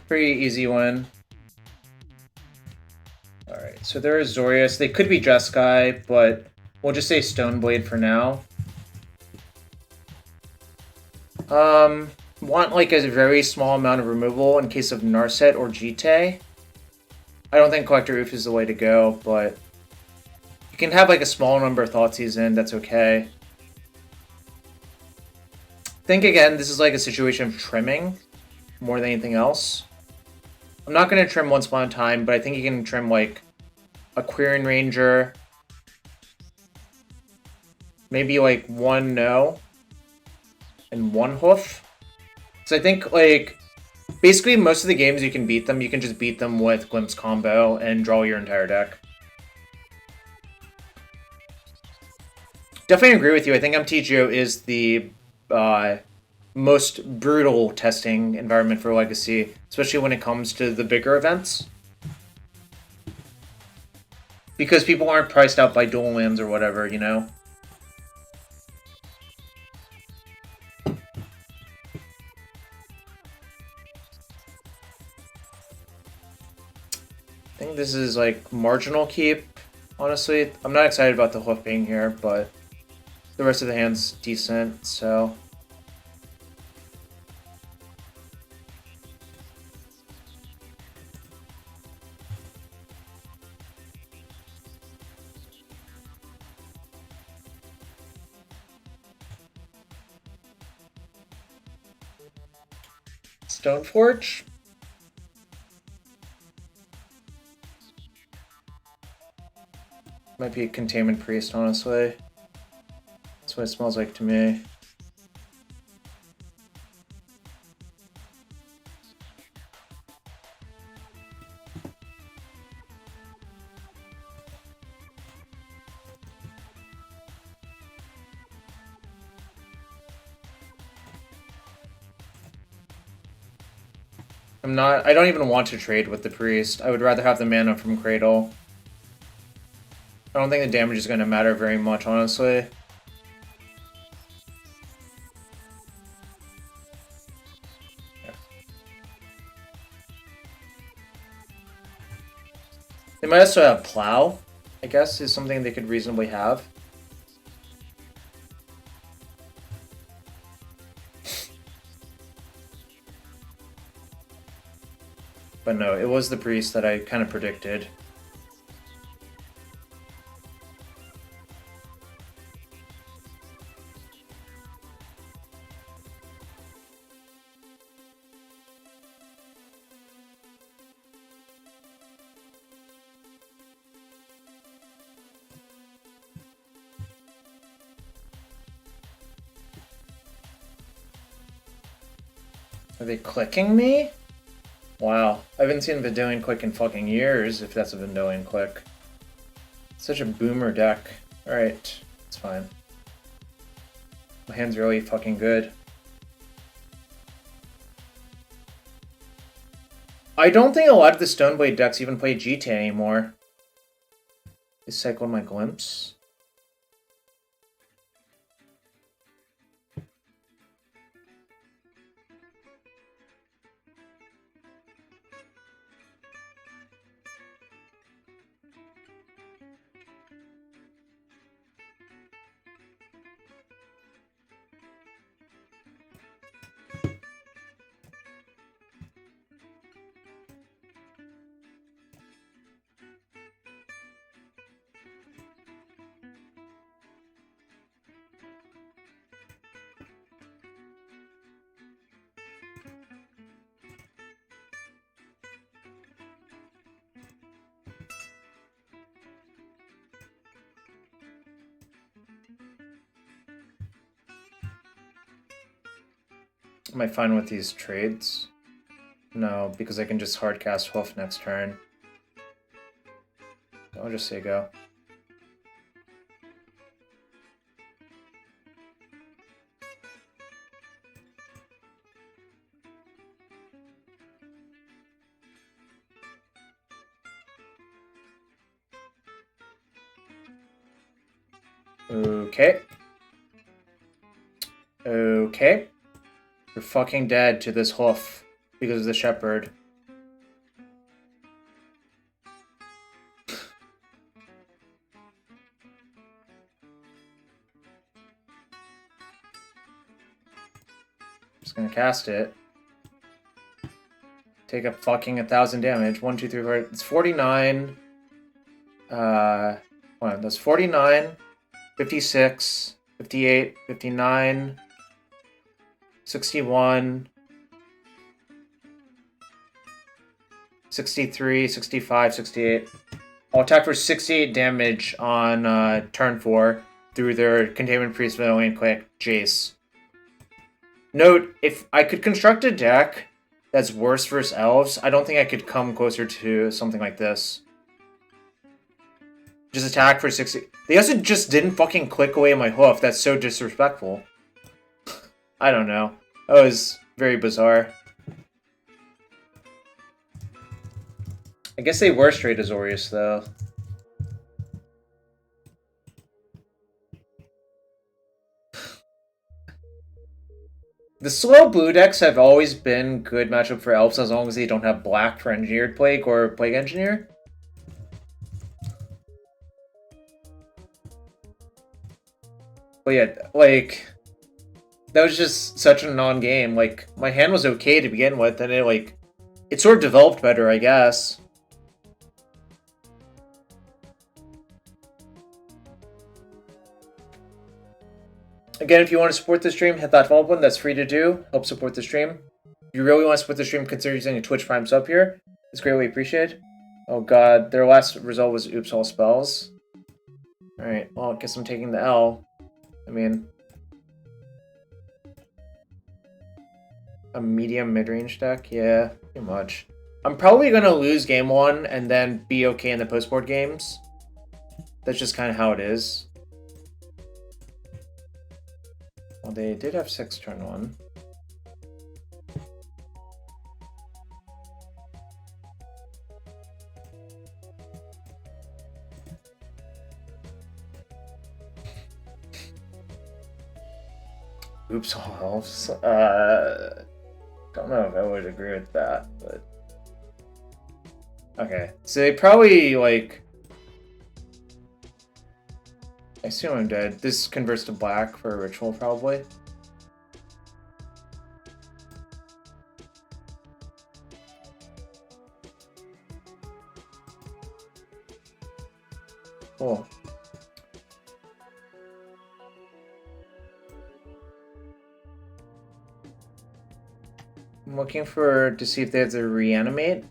Pretty easy one. Alright, so they're Azorius. They could be Jeskai, but we'll just say Stoneblade for now. Want like a very small amount of removal in case of Narset or Jite. I don't think Craterhoof is the way to go, but you can have like a small number of Thoughtseize in, that's okay. Think again, this is like a situation of trimming more than anything else. I'm not going to trim one spot at a time, but I think you can trim like a Quirion Ranger. Maybe like one No and one Hoof. So I think like basically most of the games you can beat them, you can just beat them with Glimpse combo and draw your entire deck. Definitely agree with you. I think MTGO is the most brutal testing environment for Legacy, especially when it comes to the bigger events. Because people aren't priced out by dual lands or whatever, you know? I think this is like marginal keep, honestly. I'm not excited about the Hoof being here, but the rest of the hand's decent, so... Stoneforge? Might be a Containment Priest, honestly. That's what it smells like to me. I don't even want to trade with the priest. I would rather have the mana from Cradle. I don't think the damage is going to matter very much, honestly. Yeah. They might also have Plow, I guess, is something they could reasonably have. But no, it was the priest that I kind of predicted. Are they clicking me? Wow, I haven't seen Vidillion click in fucking years, if that's a Vidillion click. Such a boomer deck. Alright, it's fine. My hand's really fucking good. I don't think a lot of the Stoneblade decks even play GT anymore. They cycled my Glimpse. Am I fine with these trades? No, because I can just hardcast Hoof next turn. I'll just say go. Okay. Okay. You're fucking dead to this Hoof because of the Shepherd. Just gonna cast it. Take a fucking 1,000 damage. 1, 2, 3, 4. It's 49. Hold on, that's 49, 56, 58, 59, 61, 63, 65, 68. I'll attack for 68 damage on turn 4 through their Containment Priest Vidillion Quick Jace. Note, if I could construct a deck that's worse versus elves, I don't think I could come closer to something like this. Just attack for 60. They also just didn't fucking click away my Hoof. That's so disrespectful. I don't know. That was very bizarre. I guess they were straight Azorius, though. The slow blue decks have always been good matchup for elves as long as they don't have black for Engineered Plague or Plague Engineer. But yeah, like, that was just such a non-game. Like, my hand was okay to begin with, and it sort of developed better, I guess. Again, if you want to support the stream, hit that follow button. That's free to do. Help support the stream. If you really want to support the stream, consider using a Twitch Prime sub here. It's greatly appreciated. Oh god, their last result was oops all spells. Alright, well, I guess I'm taking the L. I mean, a medium mid-range deck? Yeah, pretty much. I'm probably going to lose game 1 and then be okay in the post-board games. That's just kind of how it is. Well, they did have 6 turn 1. Oops, all elves. Don't know if I would agree with that, but okay. So they probably like. I assume I'm dead. This converts to black for a ritual, probably. Cool. I'm looking to see if they have the reanimate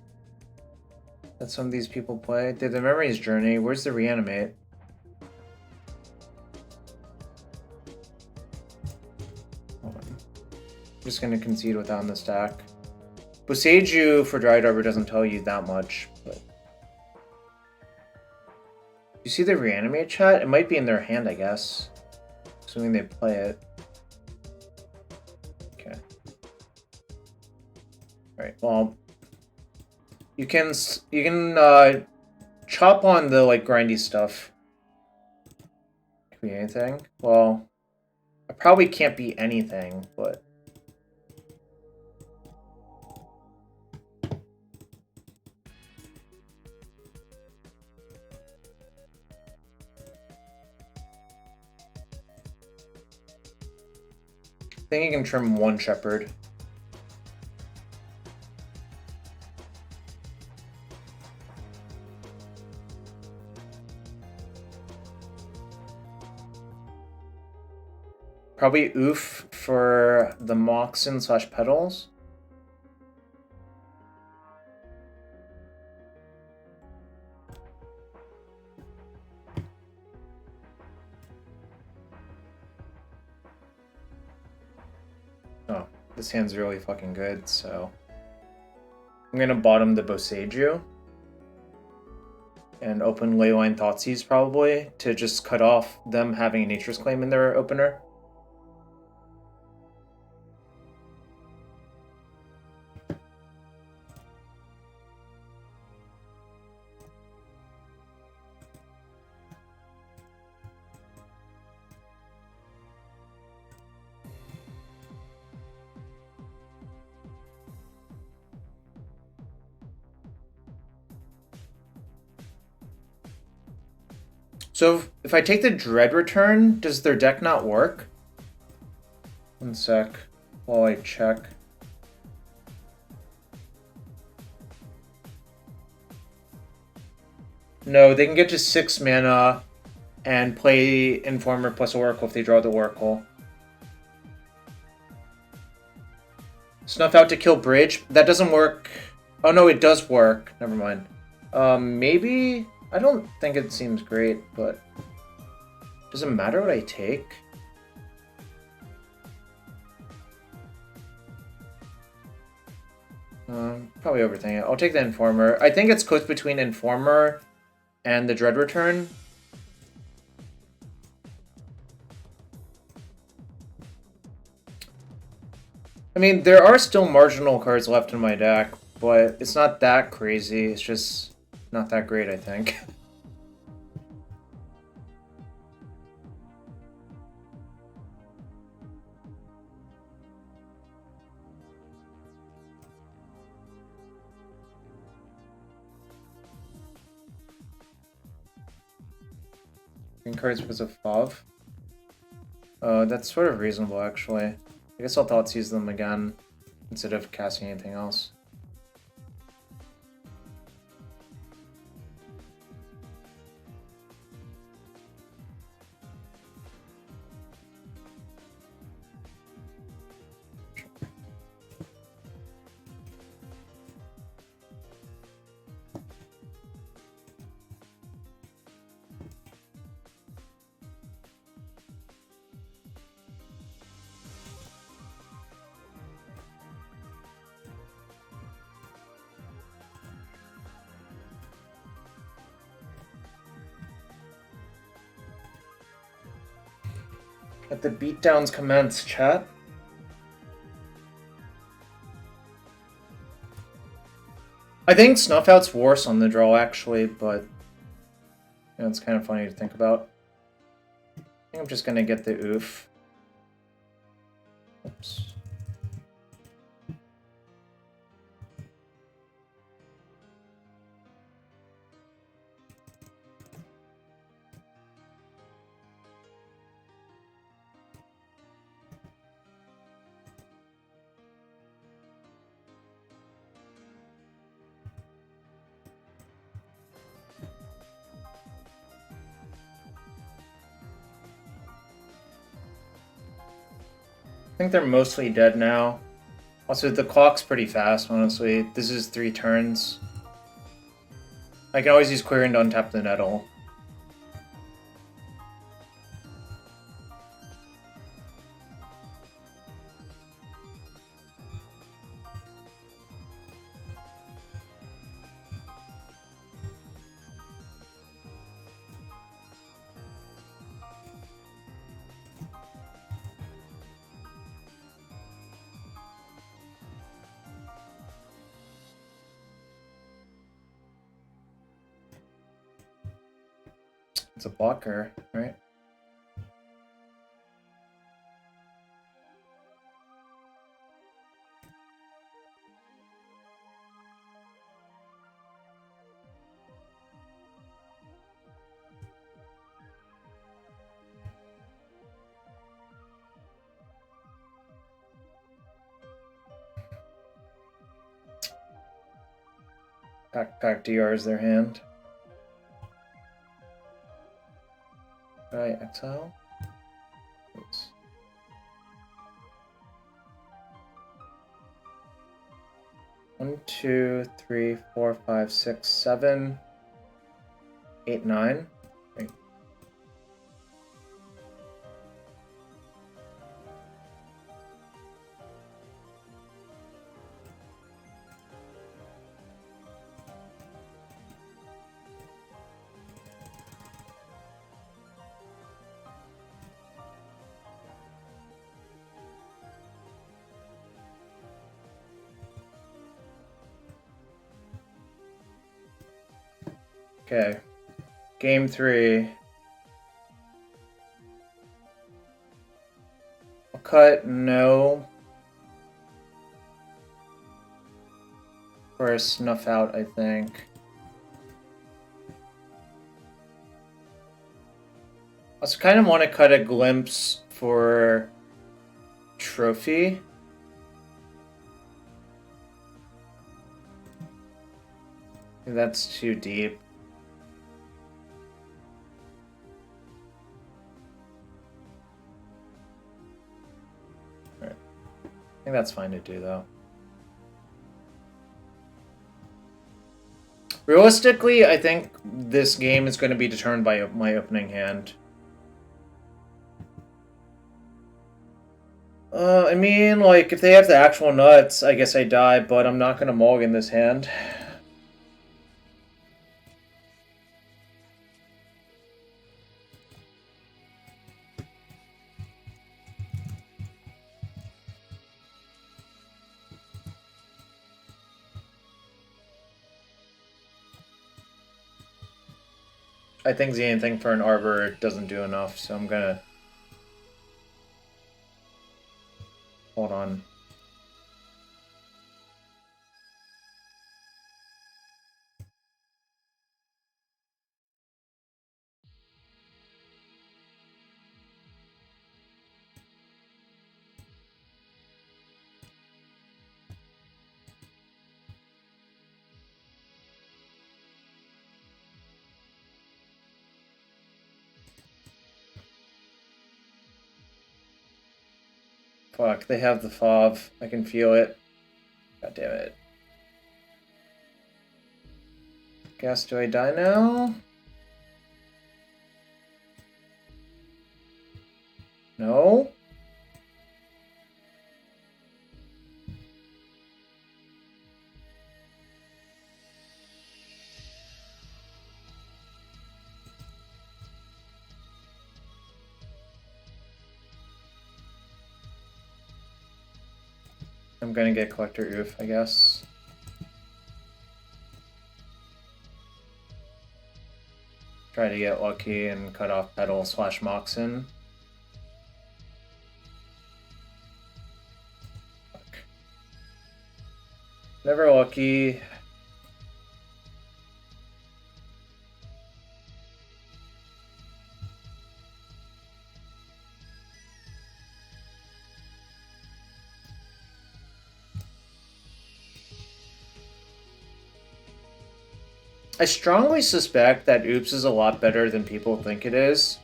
that some of these people play. They have the Memory's Journey. Where's the reanimate? Hold on. I'm just gonna concede with that on the stack. Boseiju for Dry Arbor doesn't tell you that much, but you see the reanimate chat? It might be in their hand, I guess. Assuming they play it. Okay. Alright, well. You can chop on the, like, grindy stuff. Could be anything. Well, I probably can't be anything, but... I think you can trim one shepherd. Probably oof for the Moxen / Petals. Oh, this hand's really fucking good, so... I'm gonna bottom the Boseiju. And open Leyline Thoughtseize, probably, to just cut off them having a Nature's Claim in their opener. So if I take the Dread Return, does their deck not work? One sec, while I check. No, they can get to 6 mana and play Informer plus Oracle if they draw the Oracle. Snuff out to kill Bridge. That doesn't work. Oh no, it does work. Never mind. Maybe... I don't think it seems great, but... Does it matter what I take? Probably overthinking it. I'll take the Informer. I think it's close between Informer and the Dread Return. I mean, there are still marginal cards left in my deck, but it's not that crazy. It's just not that great, I think. Green cards because of FOV. That's sort of reasonable, actually. I guess I'll Thoughtseize them again instead of casting anything else. Let the beatdowns commence, chat. I think Snuff Out's worse on the draw, actually, but yeah, it's kind of funny to think about. I think I'm just gonna get the oof. Oops. I think they're mostly dead now. Also, the clock's pretty fast, honestly. This is 3 turns. I can always use Query to untap the Nettle. It's a blocker, right? Back DRs their hand. Right, exile. Oops. One, two, three, four, five, six, 7, 8, 9. Right. Okay. Game 3. I'll cut no. For a snuff out, I think. I also kind of want to cut a glimpse for trophy. I think that's too deep. All right. I think that's fine to do, though. Realistically, I think this game is going to be determined by my opening hand. I mean, like, if they have the actual nuts, I guess I die, but I'm not going to mulligan this hand. I think the anything for an Arbor doesn't do enough, so I'm gonna... Hold on. Fuck, they have the FOV. I can feel it. God damn it. Guess, do I die now? No? I'm gonna get Craterhoof, I guess. Try to get lucky and cut off Petal / Moxen. Never lucky. I strongly suspect that Oops is a lot better than people think it is.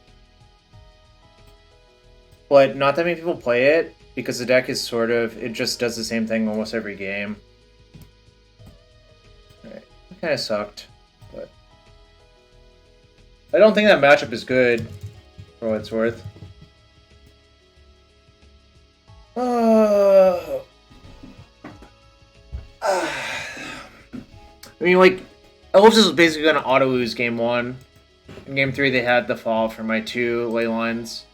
But not that many people play it, because the deck is sort of... It just does the same thing almost every game. Alright, it kind of sucked, but... I don't think that matchup is good, for what it's worth. I mean, like... Elves is basically going to auto-lose game 1. In game 3, they had the fall for my 2 ley lines.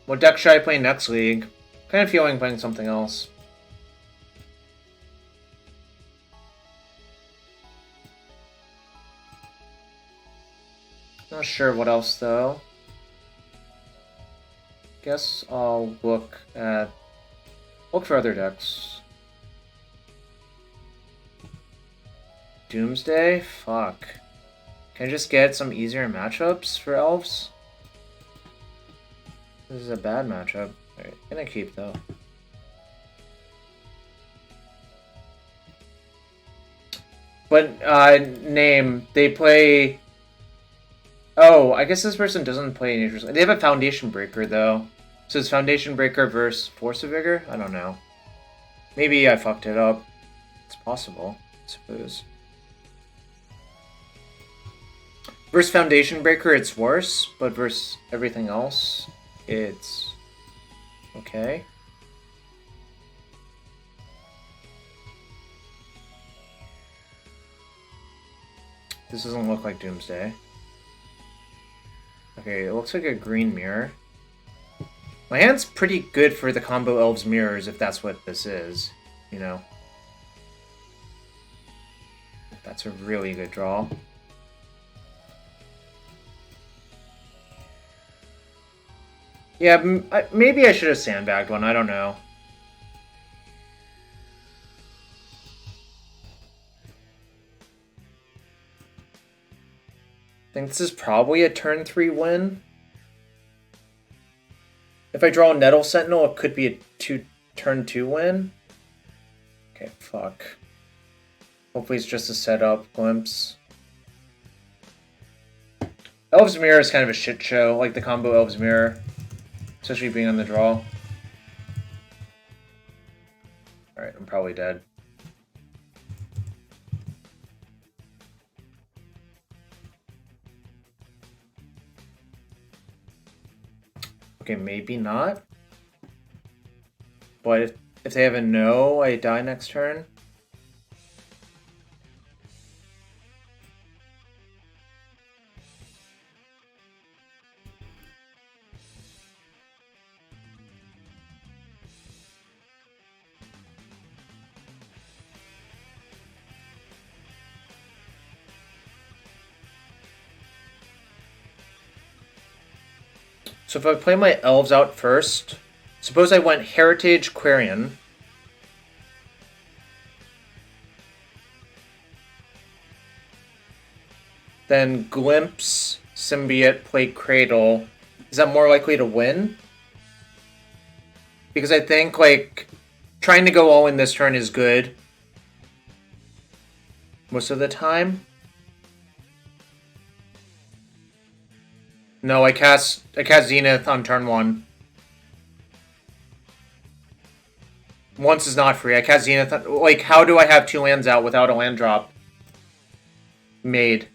What deck should I play next league? Kind of feeling playing something else. Not sure what else though. Guess I'll look for other decks. Doomsday? Fuck. Can I just get some easier matchups for elves? This is a bad matchup. Alright, gonna keep though. But, name, they play... Oh, I guess this person doesn't play Nature's... They have a Foundation Breaker though. So it's Foundation Breaker versus Force of Vigor? I don't know. Maybe I fucked it up. It's possible, I suppose. Versus Foundation Breaker, it's worse, but versus everything else, it's okay. This doesn't look like Doomsday. Okay, it looks like a green mirror. My hand's pretty good for the combo Elves Mirrors, if that's what this is, you know. That's a really good draw. Yeah, maybe I should have sandbagged one, I don't know. I think this is probably a turn 3 win. If I draw a Nettle Sentinel, it could be a turn 2 win. Okay, fuck. Hopefully it's just a setup glimpse. Elves Mirror is kind of a shit show, like the combo Elves Mirror. Especially being on the draw. Alright, I'm probably dead. Okay, maybe not. But if they have a no, I die next turn. So if I play my elves out first, suppose I went Heritage Quarian. Then Glimpse, Symbiote, play Cradle. Is that more likely to win? Because I think, like, trying to go all in this turn is good. Most of the time. No, I cast Zenith on turn 1. Once is not free. I cast Zenith. Like, how do I have 2 lands out without a land drop made?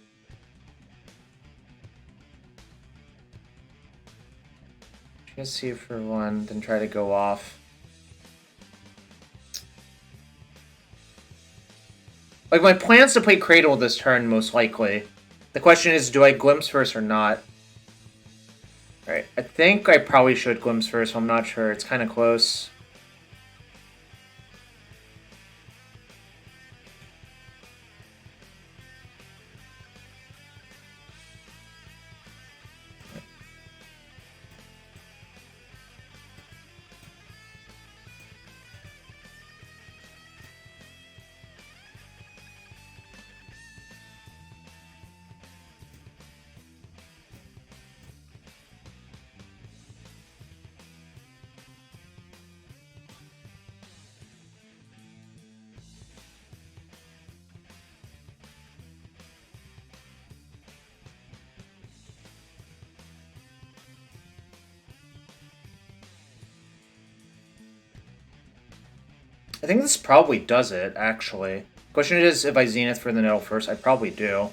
Just see for 1, then try to go off. Like, my plan's to play Cradle this turn, most likely. The question is, do I Glimpse first or not? Alright, I think I probably should Glimpse first, I'm not sure. It's kind of close. I think this probably does it, actually. Question is, if I Zenith for the Nettle first, I probably do.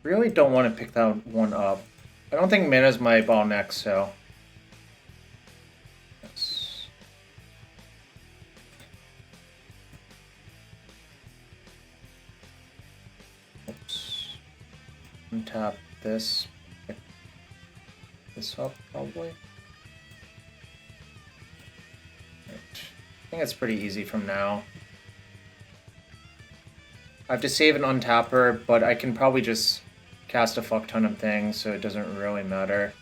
Really don't want to pick that one up. I don't think mana's my bottleneck, so... Yes. Oops. Untap this. Pick this up, probably. Right. I think it's pretty easy from now. I have to save and untap her, but I can probably just cast a fuck ton of things, so it doesn't really matter.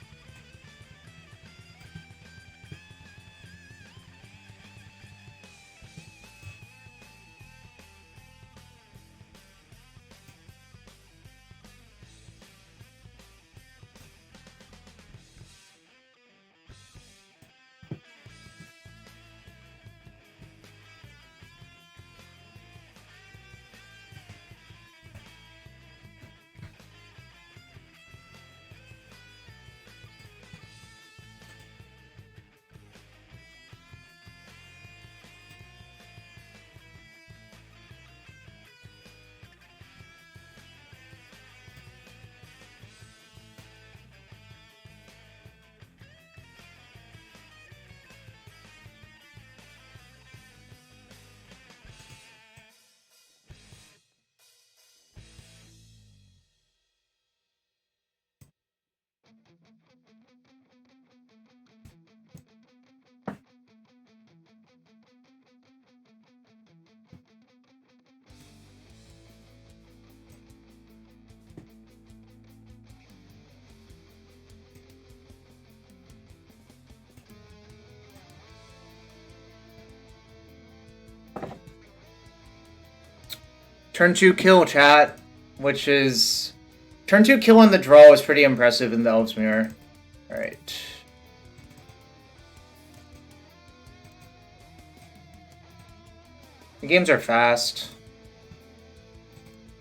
Turn 2 kill, chat, which is... Turn 2 kill on the draw is pretty impressive in the Elves Mirror. Alright. The games are fast.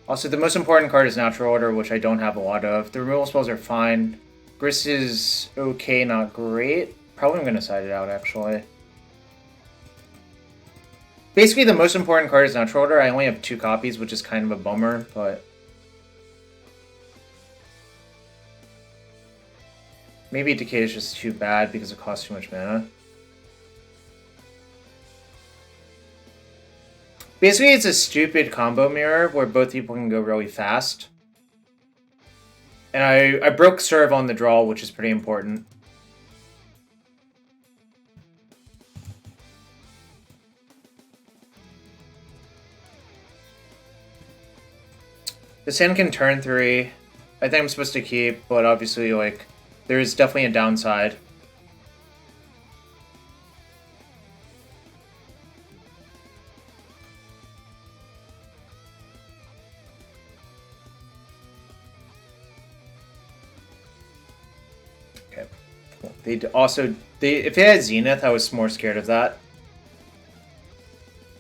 Also, the most important card is Natural Order, which I don't have a lot of. The removal spells are fine. Gris is okay, not great. Probably I'm going to side it out, actually. Basically, the most important card is Natural Order. I only have 2 copies, which is kind of a bummer, but... Maybe Decay is just too bad because it costs too much mana. Basically, it's a stupid combo mirror where both people can go really fast. And I broke serve on the draw, which is pretty important. This hand can turn 3. I think I'm supposed to keep, but obviously, like, there's definitely a downside. Okay. Cool. If they had Zenith, I was more scared of that.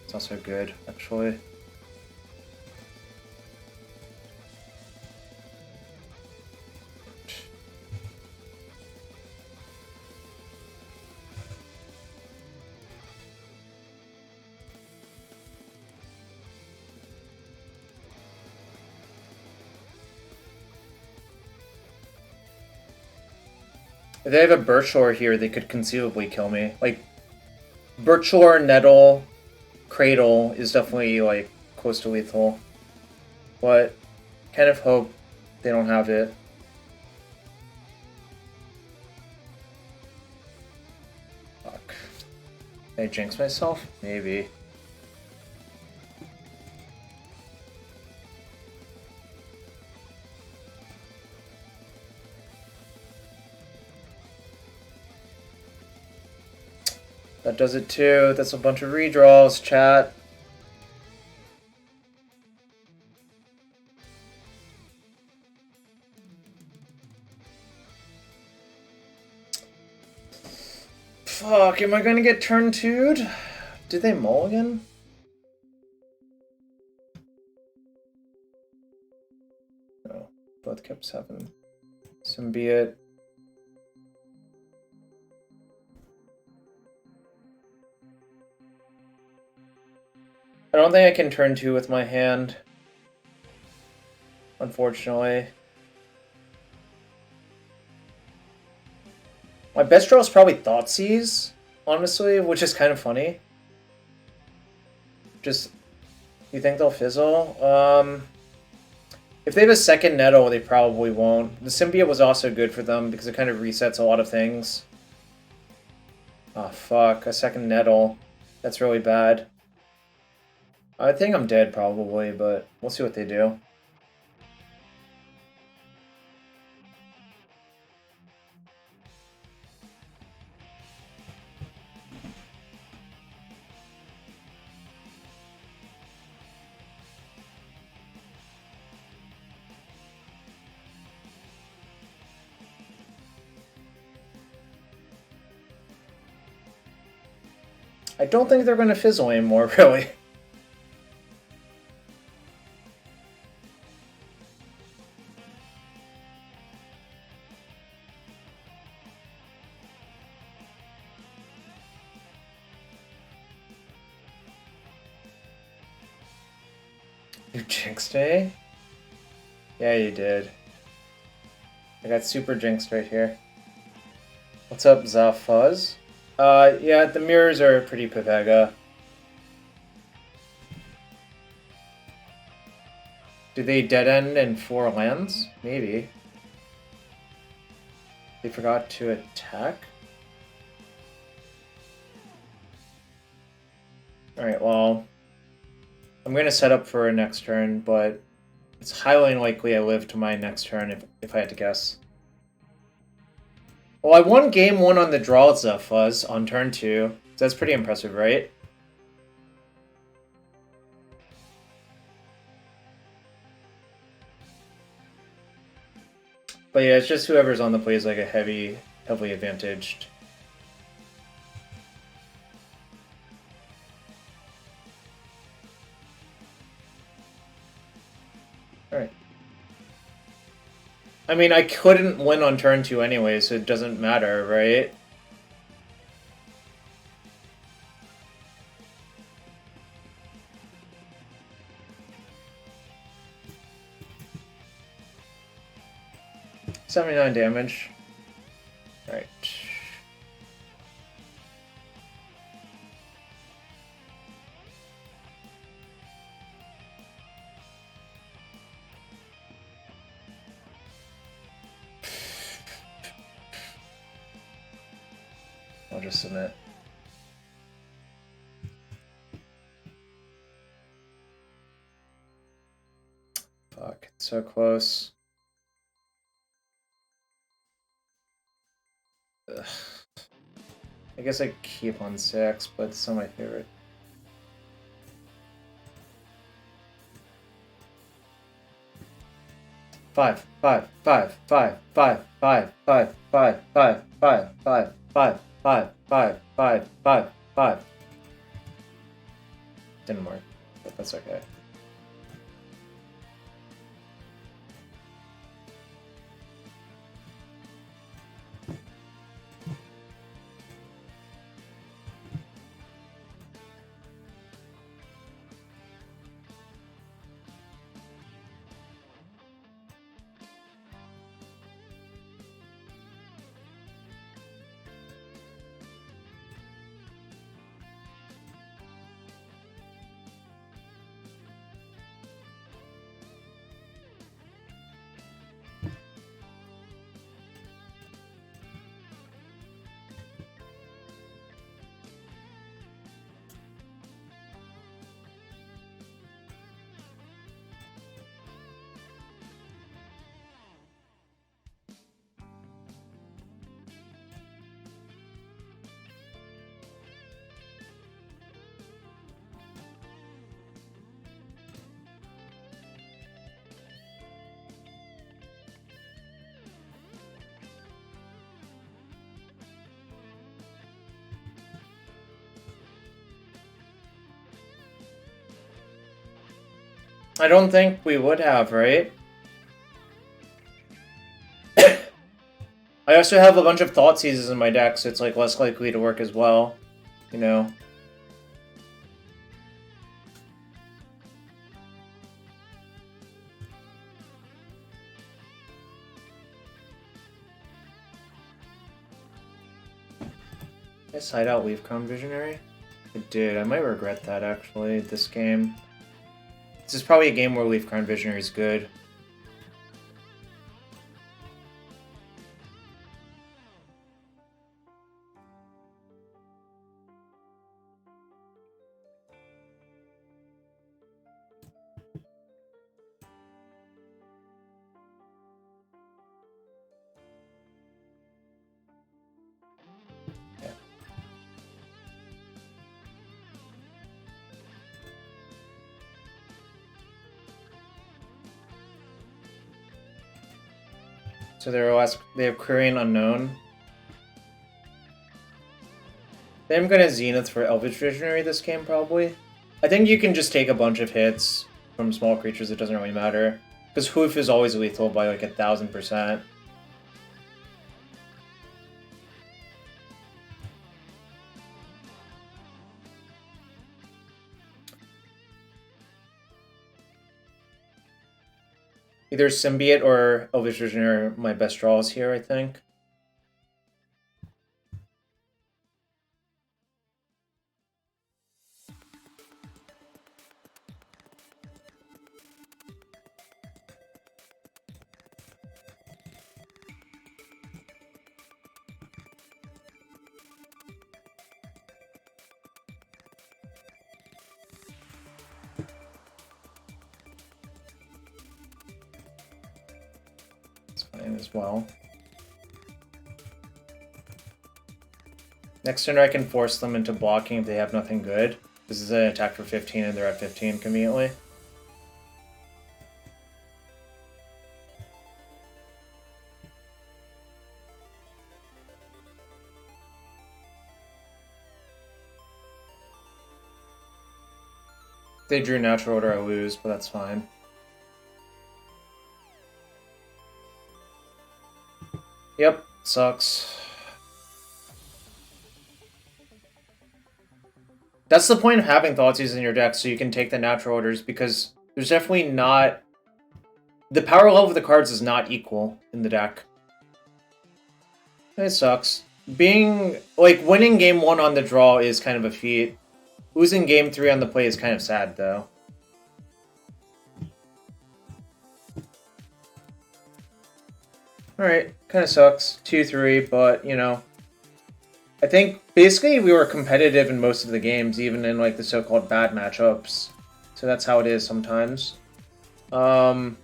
It's also good, actually. If they have a Birchlore here, they could conceivably kill me. Like, Birchlore, Nettle, Cradle is definitely, like, close to lethal. But, kind of hope they don't have it. Fuck. Did I jinx myself? Maybe. That does it too. That's a bunch of redraws, chat. Fuck, am I gonna get turn 2'd? Did they mulligan? No, both kept 7. Symbiote. I don't think I can turn 2 with my hand. Unfortunately. My best draw is probably Thoughtseize, honestly, which is kind of funny. Just, you think they'll fizzle? If they have a second Nettle, they probably won't. The Symbiote was also good for them because it kind of resets a lot of things. Oh, fuck. A second Nettle. That's really bad. I think I'm dead, probably, but we'll see what they do. I don't think they're going to fizzle anymore, really. You jinxed me? Yeah, you did. I got super jinxed right here. What's up, Zafuz? Yeah, the mirrors are pretty Pepega. Do they dead end in 4 lands? Maybe. They forgot to attack? Alright, well, I'm going to set up for a next turn, but it's highly unlikely I live to my next turn if I had to guess. Well, I won game 1 on the draw Fuzz on turn 2. So that's pretty impressive, right? But yeah, it's just whoever's on the play is like a heavily advantaged. Alright. I mean, I couldn't win on turn 2 anyway, so it doesn't matter, right? $79 damage. Alright. I'll just submit. Fuck, it's so close. Ugh. I guess I keep on 6, but it's still my favorite. Five. Didn't work, but that's okay. I don't think we would have, right? I also have a bunch of Thought Seizes in my deck, so it's like less likely to work as well, you know? Did I side out Leaf Crown Visionary? I did. I might regret that, actually, this game. This is probably a game where Leaf Crown Visionary is good. Yeah. So they have Quarian Unknown. I'm gonna Zenith for Elvish Visionary this game, probably. I think you can just take a bunch of hits from small creatures, it doesn't really matter. Because Hoof is always lethal by like 1000%. Either Symbiote or Elvish Visionary are my best draws here, I think. As well. Next turn I can force them into blocking if they have nothing good. This is an attack for 15 and they're at 15 conveniently. If they drew natural order, I lose, but that's fine. Yep, sucks. That's the point of having Thoughtseize in your deck, so you can take the natural orders, because there's definitely not... The power level of the cards is not equal in the deck. It sucks. Winning game 1 on the draw is kind of a feat. Losing game 3 on the play is kind of sad, though. Alright, kind of sucks. 2-3, but, you know. I think, basically, we were competitive in most of the games, even in, like, the so-called bad matchups. So that's how it is sometimes. Then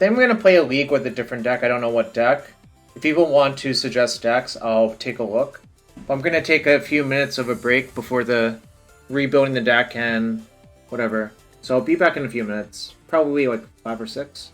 we're going to play a league with a different deck. I don't know what deck. If people want to suggest decks, I'll take a look. But I'm going to take a few minutes of a break before the rebuilding the deck and whatever. So I'll be back in a few minutes. Probably, like, 5 or 6.